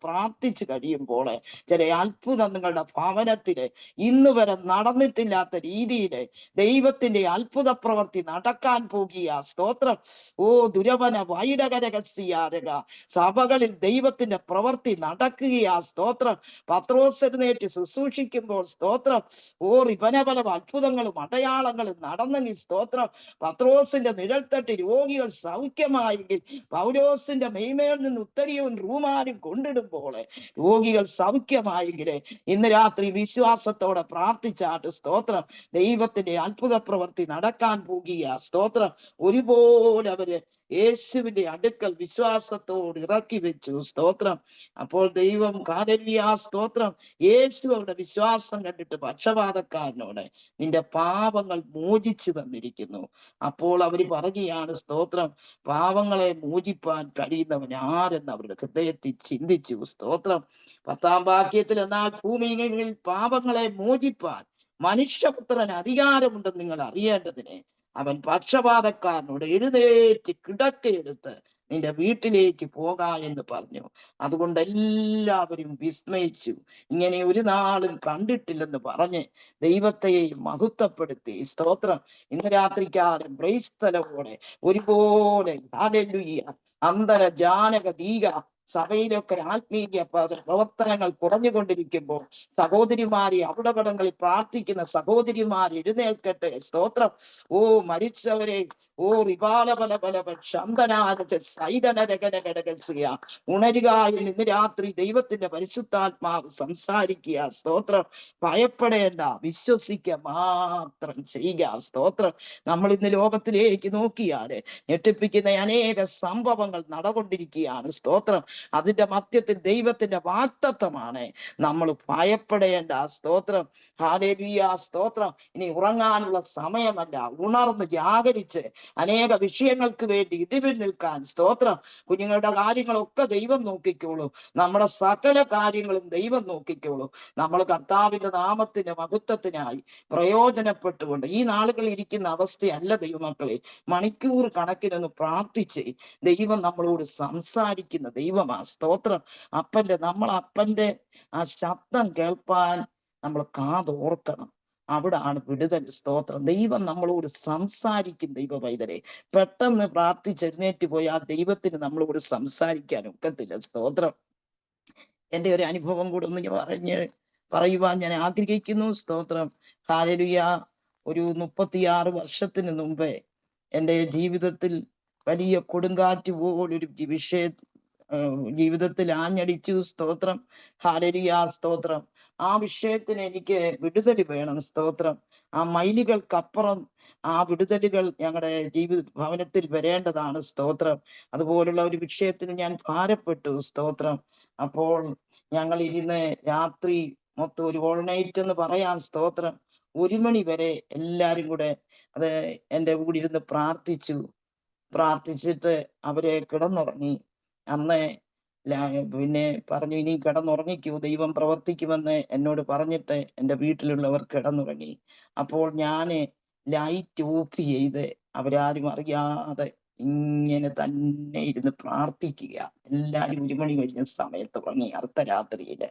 പ്രാർത്ഥിച്ചു കഴിയുമ്പോൾ ചില അത്ഭുതം നിങ്ങളുടെ ഭവനത്തില് ഇന്ന് വരെ നടന്നിട്ടില്ലാത്ത രീതിയില് ദൈവത്തിന്റെ അത്ഭുത പ്രവൃത്തി നടക്കാൻ പോകുക. സ്തോത്രം. ഓ ദുരവന വൈഡകരകസിയാരക. സഭകളിൽ ദൈവത്തിന്റെ പ്രവൃത്തി നടക്കുകയാ. സ്തോത്രം. പത്രോസ് എഴുന്നേറ്റ് ശുശ്രൂഷിക്കുമ്പോൾ സ്തോത്രം. ഓ റിപനപലം അത്ഭുതങ്ങളും അടയാളങ്ങളും നടന്നെങ്കിൽ സ്തോത്രം. പത്രോസിന്റെ നിഴൽത്തട്ടി രോഗികൾ സൗഖ്യമായെങ്കിൽ പൗലോസിന്റെ മെയ്മേൽ നിന്ന് ഉത്തരിയവും റൂമാനും കൊണ്ടിടുമ്പോൾ രോഗികൾ സൗഖ്യമായെങ്കിൽ ഇന്ന് രാത്രി വിശ്വാസത്തോടെ പ്രാർത്ഥിച്ചാട്ട് സ്തോത്രം. ദൈവത്തിന്റെ അത്ഭുത പ്രവൃത്തി നടക്കാൻ പോകുക. സ്തോത്രം. ഒരുപോലെ അവര് യേശുവിന്റെ അടുക്കൽ വിശ്വാസത്തോട് ഇറക്കി വെച്ചു. സ്തോത്രം. അപ്പോൾ ദൈവം കാലല്യ സ്തോത്രം. യേശു അവരുടെ വിശ്വാസം കണ്ടിട്ട് പക്ഷപാതക്കാരനോട്, നിന്റെ പാപങ്ങൾ മോചിച്ചു തന്നിരിക്കുന്നു. അപ്പോൾ അവര് പറയുകയാണ് സ്തോത്രം, പാപങ്ങളെ മോചിപ്പാൻ കഴിയുന്നവൻ ആരെന്ന് അവരുടെ ഹൃദയത്തിൽ ചിന്തിച്ചു. സ്തോത്രം. 10-ാം വാക്യത്തിൽ, എന്നാൽ ഭൂമിയിൽ പാപങ്ങളെ മോചിപ്പാൻ മനുഷ്യപുത്രന് അധികാരമുണ്ടെന്ന് നിങ്ങൾ അറിയേണ്ടതിന് അവൻ പക്ഷപാതക്കാരനോട്, എഴുന്നേറ്റ് കിടക്കയെടുത്ത് നിന്റെ വീട്ടിലേക്ക് പോകാ എന്ന് പറഞ്ഞു. അതുകൊണ്ട് എല്ലാവരും വിസ്മയിച്ചു. ഇങ്ങനെ ഒരു നാളും കണ്ടിട്ടില്ലെന്ന് പറഞ്ഞ് ദൈവത്തെ മഹത്വപ്പെടുത്തി. സ്തോത്രം. ഇന്ന് രാത്രിക്കാലം ബ്രൈസ്തലോടെ ഒരുപോലെ ഹല്ലേലൂയ അന്തര ജാനക ദീക സഭയിലൊക്കെ ആത്മീയ പ്രവർത്തനങ്ങൾ കുറഞ്ഞുകൊണ്ടിരിക്കുമ്പോൾ സഹോദരിമാരെ അവിടപടങ്ങളിൽ പ്രാർത്ഥിക്കുന്ന സഹോദരിമാർ എഴുന്നേൽക്കട്ടെ. സ്തോത്രം. ഓ മരിച്ചവരെ, ഓ ഉണരുക എന്ന് ഇന്ന് രാത്രി ദൈവത്തിന്റെ പരിശുദ്ധാത്മാവ് സംസാരിക്കുക. സ്തോത്രം. ഭയപ്പെടേണ്ട, വിശ്വസിക്കുക മാത്രം ചെയ്യുക. സ്തോത്രം. നമ്മൾ ഇന്ന് ലോകത്തിലേക്ക് നോക്കിയാല് ഞെട്ടിപ്പിക്കുന്ന അനേക സംഭവങ്ങൾ നടകൊണ്ടിരിക്കുകയാണ്. സ്തോത്രം. അതിന്റെ മധ്യത്തിൽ ദൈവത്തിന്റെ വാഗ്ദത്തമാണ്. നമ്മൾ ഭയപ്പെടേണ്ട. സ്തോത്രം. ഹല്ലേലൂയ. സ്തോത്രം. ഇനി ഉറങ്ങാനുള്ള സമയമല്ല. ഉണർന്ന് ജാഗരിച്ച് അനേക വിഷയങ്ങൾക്ക് വേണ്ടി ഇടിവിൽ നിൽക്കാൻ. സ്തോത്രം. കുഞ്ഞുങ്ങളുടെ കാര്യങ്ങളൊക്കെ ദൈവം നോക്കിക്കോളൂ. നമ്മുടെ സകല കാര്യങ്ങളും ദൈവം നോക്കിക്കോളൂ. നമ്മൾ കർത്താവിന്റെ നാമത്തിന്റെ മഹത്വത്തിനായി പ്രയോജനപ്പെട്ടുകൊണ്ട് ഈ നാളുകളിൽ ഇരിക്കുന്ന അവസ്ഥയല്ല ദൈവമക്കളെ. മണിക്കൂർ കണക്കിനൊന്ന് പ്രാർത്ഥിച്ച് ദൈവം നമ്മളോട് സംസാരിക്കുന്ന ദൈവമാ. സ്തോത്രം. അപ്പന്റെ ആ ശബ്ദം കേൾപ്പാൻ നമ്മൾ കാതോർക്കണം. അവിടാണ് വിടുതൽ. സ്തോത്രം. ദൈവം നമ്മളോട് സംസാരിക്കും. ദൈവ പൈതലെ, പെട്ടെന്ന് പ്രാർത്ഥിച്ചെഴുന്നേറ്റ് പോയി ആ ദൈവത്തിന് നമ്മളോട് സംസാരിക്കാൻ ഒക്കത്തില്ല. സ്തോത്രം. എന്റെ ഒരു അനുഭവം കൂടെ ഒന്ന് പറയുവാൻ ഞാൻ ആഗ്രഹിക്കുന്നു. സ്തോത്രം. ഹല്ലേലൂയ. ഒരു 36 വർഷത്തിന് മുമ്പേ എൻ്റെ ജീവിതത്തിൽ വലിയ കൊടുങ്കാറ്റ് പോലൊരു ജീവിതത്തിൽ ആഞ്ഞടിച്ചു. സ്തോത്രം. ഹല്ലേലൂയ. സ്തോത്രം. ആ വിഷയത്തിന് എനിക്ക് വിടുതൽ വേണം. സ്തോത്രം. ആ മൈലുകൾക്കപ്പുറം ആ വിടുതലുകൾ ഞങ്ങളുടെ ഭവനത്തിൽ വരേണ്ടതാണ്. സ്തോത്രം. അതുപോലുള്ള ഒരു വിഷയത്തിന് ഞാൻ ഭാരപ്പെട്ടു. സ്തോത്രം. അപ്പോൾ ഞങ്ങൾ ഇരുന്ന് രാത്രി മൊത്തം ഒരു ഓൾ നൈറ്റ് എന്ന് പറയാം. സ്തോത്രം. 1 മണി വരെ എല്ലാരും കൂടെ അത് എൻ്റെ കൂടെ ഇരുന്ന് പ്രാർത്ഥിച്ചിട്ട് അവരെ കിടന്നുറങ്ങി. അന്ന് പിന്നെ പറഞ്ഞു, ഇനി കിടന്നുറങ്ങിക്കൂ, ദൈവം പ്രവർത്തിക്കുമെന്ന് എന്നോട് പറഞ്ഞിട്ട് എൻ്റെ വീട്ടിലുള്ളവർ കിടന്നുറങ്ങി. അപ്പോൾ ഞാന് ലൈറ്റ് ഓഫ് ചെയ്ത് അവരാരും അറിയാതെ ഇങ്ങനെ തന്നെ ഇരുന്ന് പ്രാർത്ഥിക്കുക. എല്ലാരും 1 മണി കഴിഞ്ഞ സമയത്ത് ഉറങ്ങി, അർദ്ധരാത്രിയില്.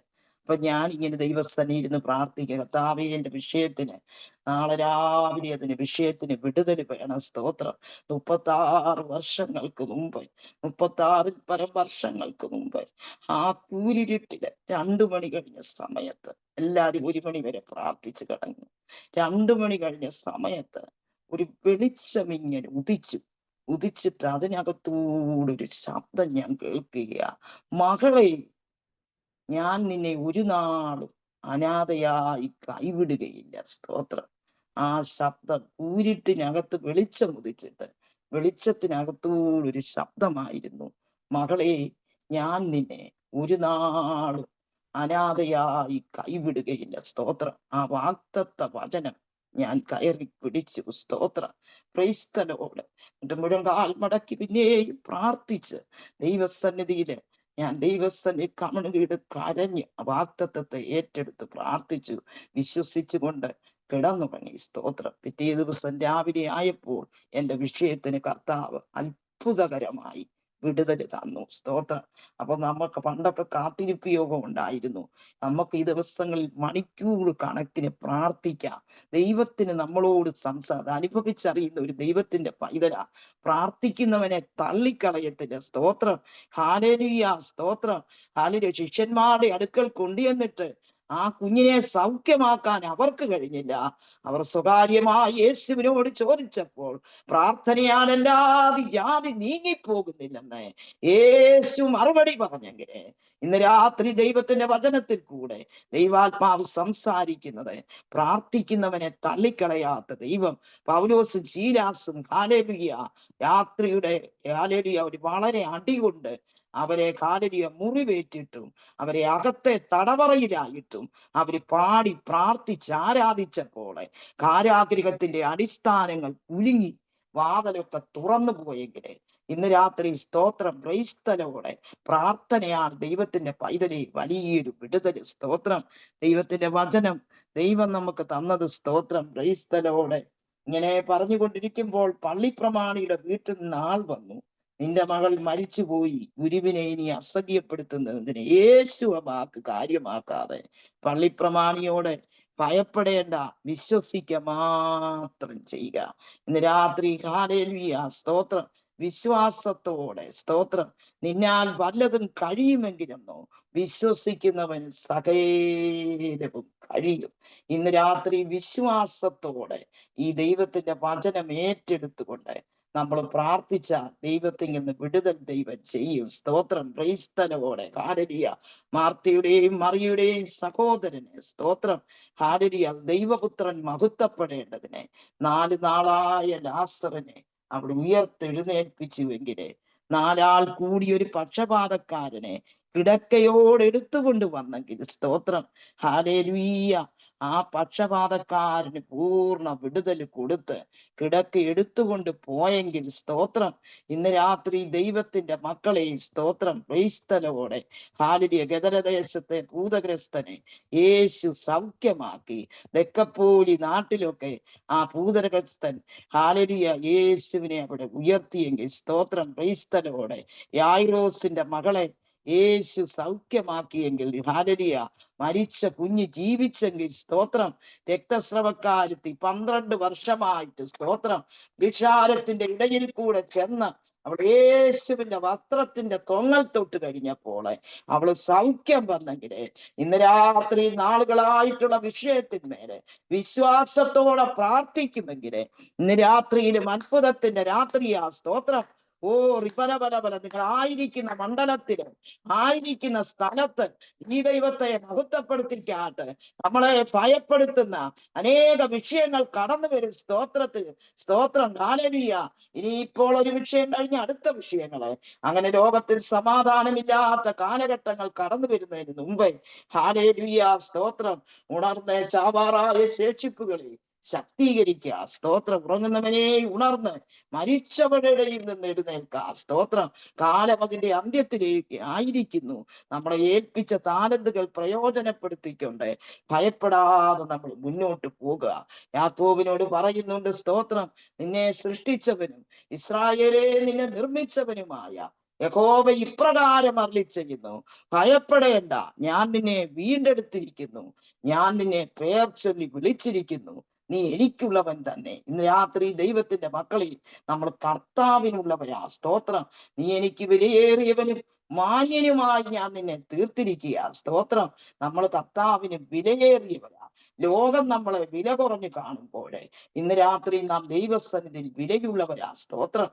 അപ്പൊ ഞാൻ ഇങ്ങനെ ദൈവസ്ഥനിൽ ഇരുന്ന് പ്രാർത്ഥിക്കുക, കർത്താവേ എന്റെ വിഷയത്തിന് നാളെ രാവിലെ വിഷയത്തിന് വിടുതൽ വേണം. സ്തോത്രം. 36 വർഷങ്ങൾക്ക് മുമ്പ്, 36 പരം വർഷങ്ങൾക്ക് മുമ്പ് ആ കൂരിരുട്ടില് 2 മണി കഴിഞ്ഞ സമയത്ത് എല്ലാരും 1 മണി വരെ പ്രാർത്ഥിച്ചു കിടന്നു. 2 മണി കഴിഞ്ഞ സമയത്ത് ഒരു വെളിച്ചം ഇങ്ങനെ ഉദിച്ചിട്ട് അതിനകത്തൂടെ ഒരു ശബ്ദം ഞാൻ കേൾക്കുക. മകളെ, ഞാൻ നിന്നെ ഒരു നാളും അനാഥയായി കൈവിടുകയില്ല. സ്തോത്രം. ആ ശബ്ദം കൂരിട്ടിനകത്ത് വെളിച്ചം ഉദിച്ചിട്ട് വെളിച്ചത്തിനകത്തൂടൊരു ശബ്ദമായിരുന്നു. മകളെ, ഞാൻ നിന്നെ ഒരു നാളും അനാഥയായി കൈവിടുകയില്ല. സ്തോത്രം. ആ വാഗ്ദത്ത വചനം ഞാൻ കയറി പിടിച്ചു. സ്തോത്രം. Praise the Lord. എന്നിട്ട് മുഴങ്കാൽ മടക്കി പിന്നെയും പ്രാർത്ഥിച്ച് ദൈവസന്നിധിയില് ഞാൻ ദൈവസന്നിധി കമണുകീട് കരഞ്ഞ് വാഗ്ദത്തത്തെ ഏറ്റെടുത്ത് പ്രാർത്ഥിച്ചു, വിശ്വസിച്ചുകൊണ്ട് കിടന്നുറങ്ങി. സ്തോത്രം. പിറ്റേ ദിവസം രാവിലെ ആയപ്പോൾ എൻ്റെ വിഷയത്തിന് കർത്താവ് അത്ഭുതകരമായി വിടുതൽ തന്നു. സ്തോത്രം. അപ്പൊ നമുക്ക് പണ്ടൊക്കെ കാത്തിരിപ്പ് യോഗം ഉണ്ടായിരുന്നു. നമുക്ക് ഈ ദിവസങ്ങളിൽ മണിക്കൂർ കണക്കിന് പ്രാർത്ഥിക്കാം. ദൈവത്തിന് നമ്മളോട് അനുഭവിച്ചറിയുന്ന ഒരു ദൈവത്തിന്റെ പൈതല. പ്രാർത്ഥിക്കുന്നവനെ തള്ളിക്കളയത്തില്ല. സ്തോത്രം. ഹല്ലേലൂയ. സ്തോത്രം. ഹല്ലേലൂയ. ശിഷ്യന്മാരുടെ അടുക്കൽ കൊണ്ടുവന്നിട്ട് ആ കുഞ്ഞിനെ സൗഖ്യമാക്കാൻ അവർക്ക് കഴിഞ്ഞില്ല. അവർ സ്വകാര്യമായി യേശുവിനോട് ചോദിച്ചപ്പോൾ പ്രാർത്ഥനയാലല്ലാതെ ജാതി നീങ്ങിപ്പോകുന്നില്ലെന്ന് യേശു മറുപടി പറഞ്ഞെങ്കില് ഇന്ന് രാത്രി ദൈവത്തിന്റെ വചനത്തിൽ കൂടെ ദൈവാത്മാവ് സംസാരിക്കുന്നത്, പ്രാർത്ഥിക്കുന്നവനെ തള്ളിക്കളയാത്ത ദൈവം. പൗലോസും ശീലാസും ഹല്ലേലൂയ രാത്രിയുടെ ഒരു വളരെ അടികൊണ്ട് അവരെ ഹല്ലേലൂയ മുറിവേറ്റിട്ടും അവരെ അകത്തെ തടവറയിലായിട്ടും അവര് പാടി പ്രാർത്ഥിച്ച് ആരാധിച്ചപ്പോൾ കാരാഗൃഹത്തിന്റെ അടിസ്ഥാനങ്ങൾ കുലുങ്ങി വാതിലൊക്കെ തുറന്നു പോയെങ്കില് ഇന്ന് രാത്രി സ്തോത്രം. Praise the Lord. പ്രാർത്ഥനയാണ് ദൈവത്തിന്റെ പൈതലെ വലിയൊരു വിടുതൽ. സ്തോത്രം. ദൈവത്തിന്റെ വചനം ദൈവം നമുക്ക് തന്നത്. സ്തോത്രം. Praise the Lord. ഇങ്ങനെ പറഞ്ഞുകൊണ്ടിരിക്കുമ്പോൾ പള്ളിപ്രമാണിയുടെ വീട്ടിൽ നിന്ന് ആൾ വന്നു. നിന്റെ മകൾ മരിച്ചുപോയി, ഗുരുവിനെ ഇനി അസഹ്യപ്പെടുത്തുന്നതിന് യേശു വാക്ക് കാര്യമാക്കാതെ പള്ളിപ്രമാണിയോട് ഭയപ്പെടേണ്ട, വിശ്വസിക്കുക മാത്രം ചെയ്യുക. ഇന്ന് രാത്രി ഹല്ലേലൂയ. സ്തോത്രം. വിശ്വാസത്തോടെ സ്തോത്രം നിന്നാൽ വല്ലതും കഴിയുമെങ്കിലെന്നോ വിശ്വസിക്കുന്നവൻ സകലവും കഴിയും. ഇന്ന് രാത്രി വിശ്വാസത്തോടെ ഈ ദൈവത്തിന്റെ വചനം ഏറ്റെടുത്തുകൊണ്ട് നമ്മൾ പ്രാർത്ഥിച്ച ദൈവത്തിൽ നിന്ന് വിടുതൽ ദൈവം ചെയ്യും. സ്തോത്രം. ക്രൈസ്തലോടെ ഹാലരിയ. മാർത്തയുടെയും മറിയുടെയും സഹോദരന് സ്തോത്രം. ഹാലരിയ. ദൈവപുത്രൻ മഹത്വപ്പെടേണ്ടതിനെ 4 നാളായ ലാസറിനെ അവിടെ ഉയർത്തെഴുന്നേൽപ്പിച്ചുവെങ്കിലേ 4 ആൾ കൂടി ഒരു പക്ഷപാതക്കാരനെ കിടക്കയോട് എടുത്തുകൊണ്ട് വന്നെങ്കിൽ സ്തോത്രം. ഹാലേലൂയ. ആ പക്ഷപാതക്കാരന് പൂർണ്ണ വിടുതൽ കൊടുത്ത് കിടക്ക എടുത്തുകൊണ്ട് പോയെങ്കിൽ സ്തോത്രം. ഇന്ന് രാത്രി ദൈവത്തിന്റെ മക്കളെ സ്തോത്രം ക്രൈസ്തലോടെ ഹാലിയ ഗദരദേശത്തെ ഭൂതഗ്രസ്തനെ യേശു സൗഖ്യമാക്കി. ദക്കപ്പോലി നാട്ടിലൊക്കെ ആ ഭൂതഗ്രസ്തൻ ഹാലരിയ യേശുവിനെ അവിടെ ഉയർത്തിയെങ്കിൽ സ്തോത്രം ക്രൈസ്തലോടെ യായിറോസിന്റെ മകളെ യേശു സൗഖ്യമാക്കിയെങ്കിൽ ഹാലരിയ മരിച്ച കുഞ്ഞ് ജീവിച്ചെങ്കിൽ സ്തോത്രം. രക്തസ്രവക്കാലത്ത് 12 വർഷമായിട്ട് സ്തോത്രം വിഷാരത്തിന്റെ ഇടയിൽ കൂടെ ചെന്ന് അവിടെ യേശുവിന്റെ വസ്ത്രത്തിന്റെ തൊങ്ങൽ തൊട്ട് കഴിഞ്ഞപ്പോൾ അവള് സൗഖ്യം വന്നെങ്കിലേ ഇന്ന് രാത്രി നാളുകളായിട്ടുള്ള വിഷയത്തിന്മേലെ വിശ്വാസത്തോടെ പ്രാർത്ഥിക്കുമെങ്കിലേ ഇന്ന് രാത്രിയിലും അത്ഭുതത്തിന്റെ രാത്രിയാ സ്തോത്രം. ഓ റിപലബലബല. നിങ്ങൾ ആയിരിക്കുന്ന മണ്ഡലത്തില് ആയിരിക്കുന്ന സ്ഥലത്ത് ഈ ദൈവത്തെ മഹത്വപ്പെടുത്തിക്കാട്ട് നമ്മളെ ഭയപ്പെടുത്തുന്ന അനേക വിഷയങ്ങൾ കടന്നു വരും. സ്തോത്രം. ഹല്ലേലൂയ. ഇനി ഇപ്പോൾ ഒരു വിഷയം കഴിഞ്ഞ അടുത്ത വിഷയങ്ങള് അങ്ങനെ ലോകത്തിൽ സമാധാനമില്ലാത്ത കാലഘട്ടങ്ങൾ കടന്നു വരുന്നതിന് മുമ്പേ ഹല്ലേലൂയ സ്തോത്രം ഉണർന്ന് ചാവാറായ ശേഷിപ്പുകളിൽ ശക്തീകരിക്കുക. സ്തോത്രം. ഉറങ്ങുന്നവനെ ഉണർന്ന് മരിച്ചവരുടെ നിന്ന് എഴുന്നേൽക്കുക. സ്തോത്രം. കാലം അതിന്റെ അന്ത്യത്തിലേക്ക് ആയിരിക്കുന്നു. നമ്മളെ ഏൽപ്പിച്ച താലന്തുകൾ പ്രയോജനപ്പെടുത്തിക്കൊണ്ട് ഭയപ്പെടാതെ നമ്മൾ മുന്നോട്ട് പോകുക. യാക്കോബിനോട് പറയുന്നുണ്ട് സ്തോത്രം. നിന്നെ സൃഷ്ടിച്ചവനും ഇസ്രായേലെ നിന്നെ നിർമ്മിച്ചവനുമായ യഹോവ ഇപ്രകാരം അരുളിച്ചെയ്യുന്നു, ഭയപ്പെടേണ്ട, ഞാൻ നിന്നെ വീണ്ടെടുത്തിരിക്കുന്നു, ഞാൻ നിന്നെ പേർ ചൊല്ലി വിളിച്ചിരിക്കുന്നു, നീ എനിക്കുള്ളവൻ തന്നെ. ഇന്ന് രാത്രി ദൈവത്തിന്റെ മക്കളിൽ നമ്മൾ കർത്താവിനുള്ളവരാ. സ്തോത്രം. നീ എനിക്ക് വിലയേറിയവനും മാന്യനുമായി ഞാൻ നിന്നെ തീർത്തിരിക്കുക. സ്തോത്രം. നമ്മൾ കർത്താവിന് വിലയേറിയവരാ. ലോകം നമ്മളെ വില കുറഞ്ഞു കാണുമ്പോൾ ഇന്ന് രാത്രി നാം ദൈവസന്നിധിയിൽ വിലയുള്ളവരാ. സ്തോത്രം.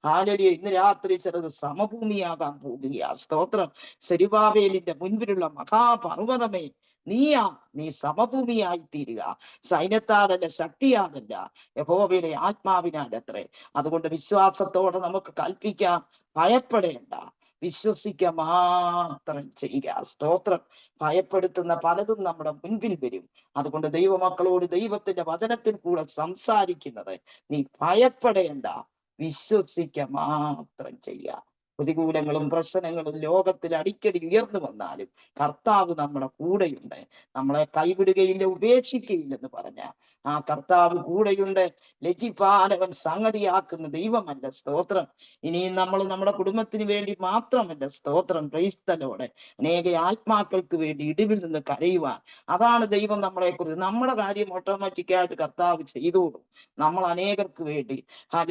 ഹാലരിയ. ഇന്ന് രാത്രി ചിലത് സമഭൂമിയാകാൻ പോകുകയാ. സ്തോത്രം. സെരുബാബേലിന്റെ മുൻപിലുള്ള മഹാപർവ്വതമേ നീ സമഭൂമിയായി തീരുക. സൈന്യത്താലല്ല, ശക്തിയാലല്ല, യഹോവയുടെ ആത്മാവിനാലത്രേ. അതുകൊണ്ട് വിശ്വാസത്തോടെ നമുക്ക് കൽപ്പിക്കാം, ഭയപ്പെടേണ്ട, വിശ്വസിക്കുക മാത്രം ചെയ്യുക. സ്തോത്രം. ഭയപ്പെടുത്തുന്ന പലതും നമ്മുടെ മുൻപിൽ വരും. അതുകൊണ്ട് ദൈവമക്കളോട് ദൈവത്തിന്റെ വചനത്തിൽ കൂടെ സംസാരിക്കുന്നത്, നീ ഭയപ്പെടേണ്ട, വിശ്വസിക്കുക മാത്രം ചെയ്യുക. പ്രതികൂലങ്ങളും പ്രശ്നങ്ങളും ലോകത്തിൽ അടിക്കടി ഉയർന്നു വന്നാലും കർത്താവ് നമ്മുടെ കൂടെയുണ്ട്. നമ്മളെ കൈവിടുകയില്ല, ഉപേക്ഷിക്കുകയില്ലെന്ന് പറഞ്ഞ ആ കർത്താവ് കൂടെയുണ്ട്. ലജ്ജിപ്പാനവൻ സംഗതിയാക്കുന്ന ദൈവമല്ല. സ്തോത്രം. ഇനിയും നമ്മൾ നമ്മുടെ കുടുംബത്തിന് വേണ്ടി മാത്രമല്ല സ്തോത്രം ക്രൈസ്തലോടെ അനേക ആത്മാക്കൾക്ക് വേണ്ടി ഇടിവിൽ നിന്ന് കരയുവാൻ, അതാണ് ദൈവം നമ്മളെ കുറിച്ച്. നമ്മുടെ കാര്യം ഓട്ടോമാറ്റിക്കായിട്ട് കർത്താവ് ചെയ്തോളും. നമ്മൾ അനേകർക്ക് വേണ്ടി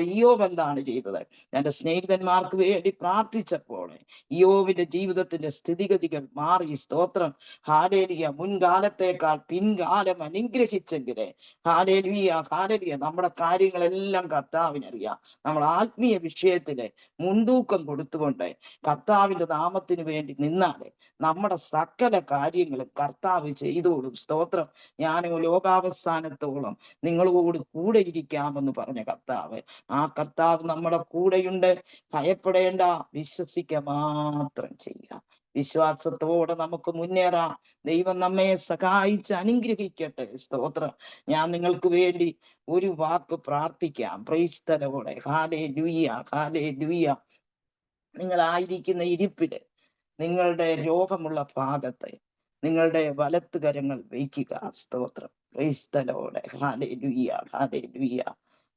ഇയ്യോബ് എന്താണ് ചെയ്തത്? എന്റെ സ്നേഹിതന്മാർക്ക് വേണ്ടി പ്രാർത്ഥിച്ചപ്പോൾ ഇയ്യോബിന്റെ ജീവിതത്തിന്റെ സ്ഥിതിഗതികൾ മാറി. സ്തോത്രം. ഹാലേലിയ. മുൻകാലത്തേക്കാൾ പിൻകാലം അനുഗ്രഹിച്ചെങ്കിലേ ഹാലേലിയ നമ്മുടെ കാര്യങ്ങളെല്ലാം കർത്താവിനറിയാം. നമ്മൾ ആത്മീയ വിഷയത്തില് മുൻതൂക്കം കൊടുത്തുകൊണ്ട് കർത്താവിന്റെ നാമത്തിന് വേണ്ടി നിന്നാല് നമ്മുടെ സകല കാര്യങ്ങളും കർത്താവ് ചെയ്തോളും. സ്തോത്രം. ഞാനോ ലോകാവസാനത്തോളം നിങ്ങളോട് കൂടെ ഇരിക്കാമെന്ന് പറഞ്ഞ കർത്താവ്, ആ കർത്താവ് നമ്മുടെ കൂടെയുണ്ട്. ഭയപ്പെടേണ്ട, വിശ്വസിക്കുക മാത്രം ചെയ്യുക. വിശ്വാസത്തോടെ നമുക്ക് മുന്നേറാം. ദൈവം നമ്മെ സഹായിച്ച് അനുഗ്രഹിക്കട്ടെ. സ്തോത്രം. ഞാൻ നിങ്ങൾക്ക് വേണ്ടി ഒരു വാക്ക് പ്രാർത്ഥിക്കാം. പ്രൈസ്തലോടെ. ഹല്ലേലൂയ. ഹല്ലേലൂയ. നിങ്ങളായിരിക്കുന്ന ഇരിപ്പില് നിങ്ങളുടെ രോഗമുള്ള ഭാഗത്തെ നിങ്ങളുടെ വലത്തുകരങ്ങൾ വയ്ക്കുക. സ്തോത്രം. പ്രൈസ്തലോടെ. ഹല്ലേലൂയ. ഹല്ലേലൂയ.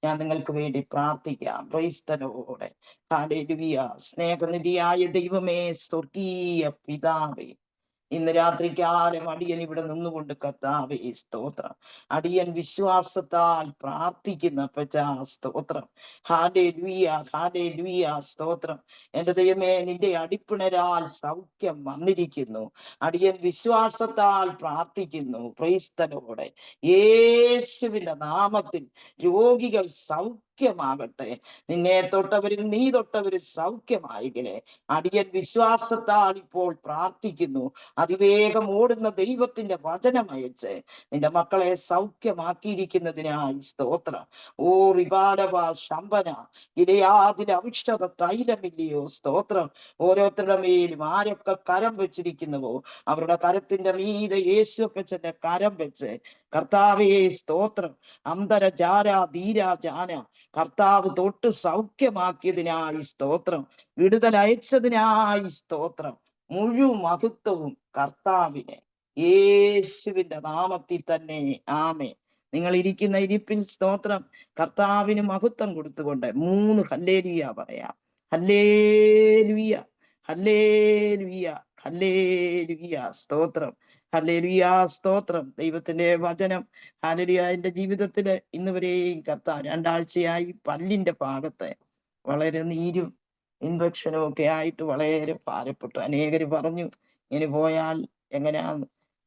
ഞാൻ നിങ്ങൾക്ക് വേണ്ടി പ്രാർത്ഥിക്കാം. പ്രൈസ്തലോടെ. ഹല്ലേലൂയ. സ്നേഹനിധിയായ ദൈവമേ, സ്വർഗീയ പിതാവേ, ഇന്ന് രാത്രികാലം അടിയൻ ഇവിടെ നിന്നുകൊണ്ട് കർത്താവേ സ്തോത്രം, അടിയൻ വിശ്വാസത്താൽ പ്രാർത്ഥിക്കുന്ന അപ്പച്ചാ സ്തോത്രം. ഹല്ലേലൂയ, ഹല്ലേലൂയ, സ്തോത്രം. എന്റെ ദൈവമേ, നിന്റെ അടിപ്പിണരാൽ സൗഖ്യം വന്നിരിക്കുന്നു. അടിയൻ വിശ്വാസത്താൽ പ്രാർത്ഥിക്കുന്നു. ക്രൈസ്തലോടെ യേശുവിന്റെ നാമത്തിൽ രോഗികൾ സൗഖ്യമാകട്ടെ. നിന്നെ തൊട്ടവരും നീ തൊട്ടവരും സൗഖ്യമായില്ലേ. അടിയൻ വിശ്വാസത്താൽ ഇപ്പോൾ പ്രാർത്ഥിക്കുന്നു. അതിവേഗം ഓടുന്ന ദൈവത്തിന്റെ വചനം അയച്ച് നിന്റെ മക്കളെ സൗഖ്യമാക്കിയിരിക്കുന്നതിനായി സ്തോത്രം. ഓ റിബാലവ ശമ്പന ഗിലെയാദിലെ അവിഷ്ടത തൈലമില്ലയോ സ്തോത്രം. ഓരോരുത്തരുടെ മേലും ആരൊക്കെ കരം വെച്ചിരിക്കുന്നുവോ അവരുടെ കരത്തിന്റെ മീതെ യേശുപ്പച്ചന്റെ കരം വെച്ച് കർത്താവേ സ്തോത്രം. അന്തരജാര ധീരാജാന കർത്താവ് തൊട്ട് സൗഖ്യമാക്കിയതിനായി സ്തോത്രം. വിടുതൽ അയച്ചതിനായി സ്തോത്രം. മുഴുവൻ മഹത്വവും കർത്താവിനെ യേശുവിന്റെ നാമത്തിൽ തന്നെ. ആമേൻ. നിങ്ങൾ ഇരിക്കുന്ന ഇരിപ്പിൽ സ്തോത്രം കർത്താവിന് മഹത്വം കൊടുത്തുകൊണ്ട് 3 ഹല്ലേലൂയ പറയാം. ഹല്ലേലൂയ, ഹല്ലേലൂയ, ഹല്ലേലൂയ, സ്തോത്രം. ഹല്ലേലൂയ, സ്തോത്രം. ദൈവത്തിന്റെ വചനം ഹല്ലേലൂയ. എന്റെ ജീവിതത്തില് ഇന്ന് വരെയും കർത്താവ് 2 ആഴ്ചയായി പല്ലിന്റെ ഭാഗത്ത് വളരെ നീരും ഇൻഫെക്ഷനും ഒക്കെ ആയിട്ട് വളരെ ഭാരപ്പെട്ടു. അനേകര് പറഞ്ഞു ഇങ്ങനെ പോയാൽ എങ്ങനെയാ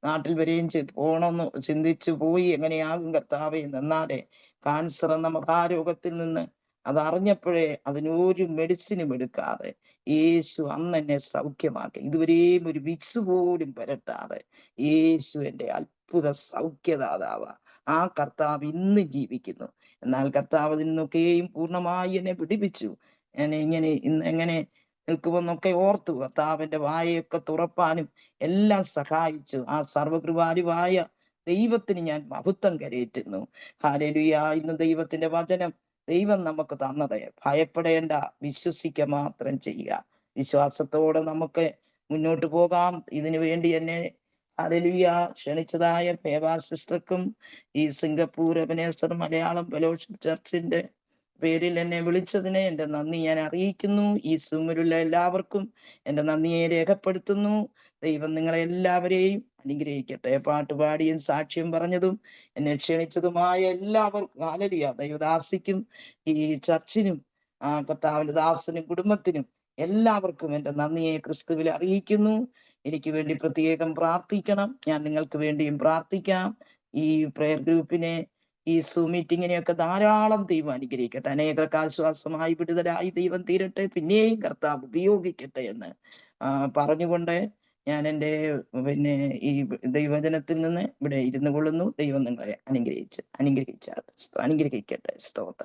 നാട്ടിൽ വരെയും പോണമെന്ന് ചിന്തിച്ചു പോയി. എങ്ങനെയാകും കർത്താവേ. എന്നാലേ കാൻസർ എന്ന മഹാരോഗത്തിൽ നിന്ന് അതറിഞ്ഞപ്പോഴേ അതിനൊരു മെഡിസിനും എടുക്കാതെ യേശു അന്ന് എന്നെ സൗഖ്യമാക്കി. ഇതുവരെയും ഒരു വിക്സ് പോലും പുരട്ടാതെ യേശു എന്റെ അത്ഭുത സൗഖ്യദാതാവ. ആ കർത്താവ് ഇന്ന് ജീവിക്കുന്നു. എന്നാൽ കർത്താവ് നിന്നൊക്കെയും പൂർണ്ണമായി എന്നെ പിടിപ്പിച്ചു. ഇങ്ങനെ ഇന്ന് എങ്ങനെ നിൽക്കുമെന്നൊക്കെ ഓർത്തു. കർത്താവിന്റെ വായയൊക്കെ തുറപ്പാനും എല്ലാം സഹായിച്ചു. ആ സർവകൃപാലുവായ ദൈവത്തിന് ഞാൻ മഹത്വം കരയേറ്റുന്നു. ഹല്ലേലൂയ. ഇന്ന് ദൈവത്തിന്റെ വചനം ദൈവം നമുക്ക് തന്നത് ഭയപ്പെടേണ്ട, വിശ്വസിക്കുക മാത്രം ചെയ്യുക. വിശ്വാസത്തോടെ നമുക്ക് മുന്നോട്ട് പോകാം. ഇതിനു വേണ്ടി എന്നെ ഹല്ലേലൂയ ക്ഷണിച്ചതായ ഫേവ സിസ്റ്റർക്കും ഈ സിംഗപ്പൂർ എബനേസർ മലയാളം ഫെലോഷിപ്പ് ചർച്ചിന്റെ പേരിൽ എന്നെ വിളിച്ചതിന് എന്റെ നന്ദി ഞാൻ അറിയിക്കുന്നു. ഈ സൂമിലുള്ള എല്ലാവർക്കും എന്റെ നന്ദിയെ രേഖപ്പെടുത്തുന്നു. ദൈവം നിങ്ങളെ എല്ലാവരെയും അനുഗ്രഹിക്കട്ടെ. പാട്ടുപാടിയും സാക്ഷ്യം പറഞ്ഞതും എന്നെ ക്ഷണിച്ചതുമായ എല്ലാവർക്കും ഹല്ലേലൂയ. ദൈവദാസിക്കും ഈ ചർച്ചിനും കർത്താവിന്റെ ദാസനും കുടുംബത്തിനും എല്ലാവർക്കും എന്റെ നന്ദിയെ ക്രിസ്തുവിൽ അറിയിക്കുന്നു. എനിക്ക് വേണ്ടി പ്രത്യേകം പ്രാർത്ഥിക്കണം. ഞാൻ നിങ്ങൾക്ക് വേണ്ടിയും പ്രാർത്ഥിക്കാം. ഈ പ്രയർ ഗ്രൂപ്പിനെ, ഈ സൂം മീറ്റിങ്ങിനെയൊക്കെ ധാരാളം ദൈവം അനുഗ്രഹിക്കട്ടെ. അനേകർക്ക് ആശ്വാസമായി വിടുതലായി ദൈവം തീരട്ടെ. പിന്നെയും കർത്താവ് ഉപയോഗിക്കട്ടെ എന്ന് പറഞ്ഞുകൊണ്ട് ഞാൻ എൻ്റെ ഈ ദൈവജനത്തിൽ നിന്ന് ഇവിടെ ഇരുന്നു കൊള്ളുന്നു. ദൈവം നിങ്ങളെ അനുഗ്രഹിക്കട്ടെ. സ്തോത്രം.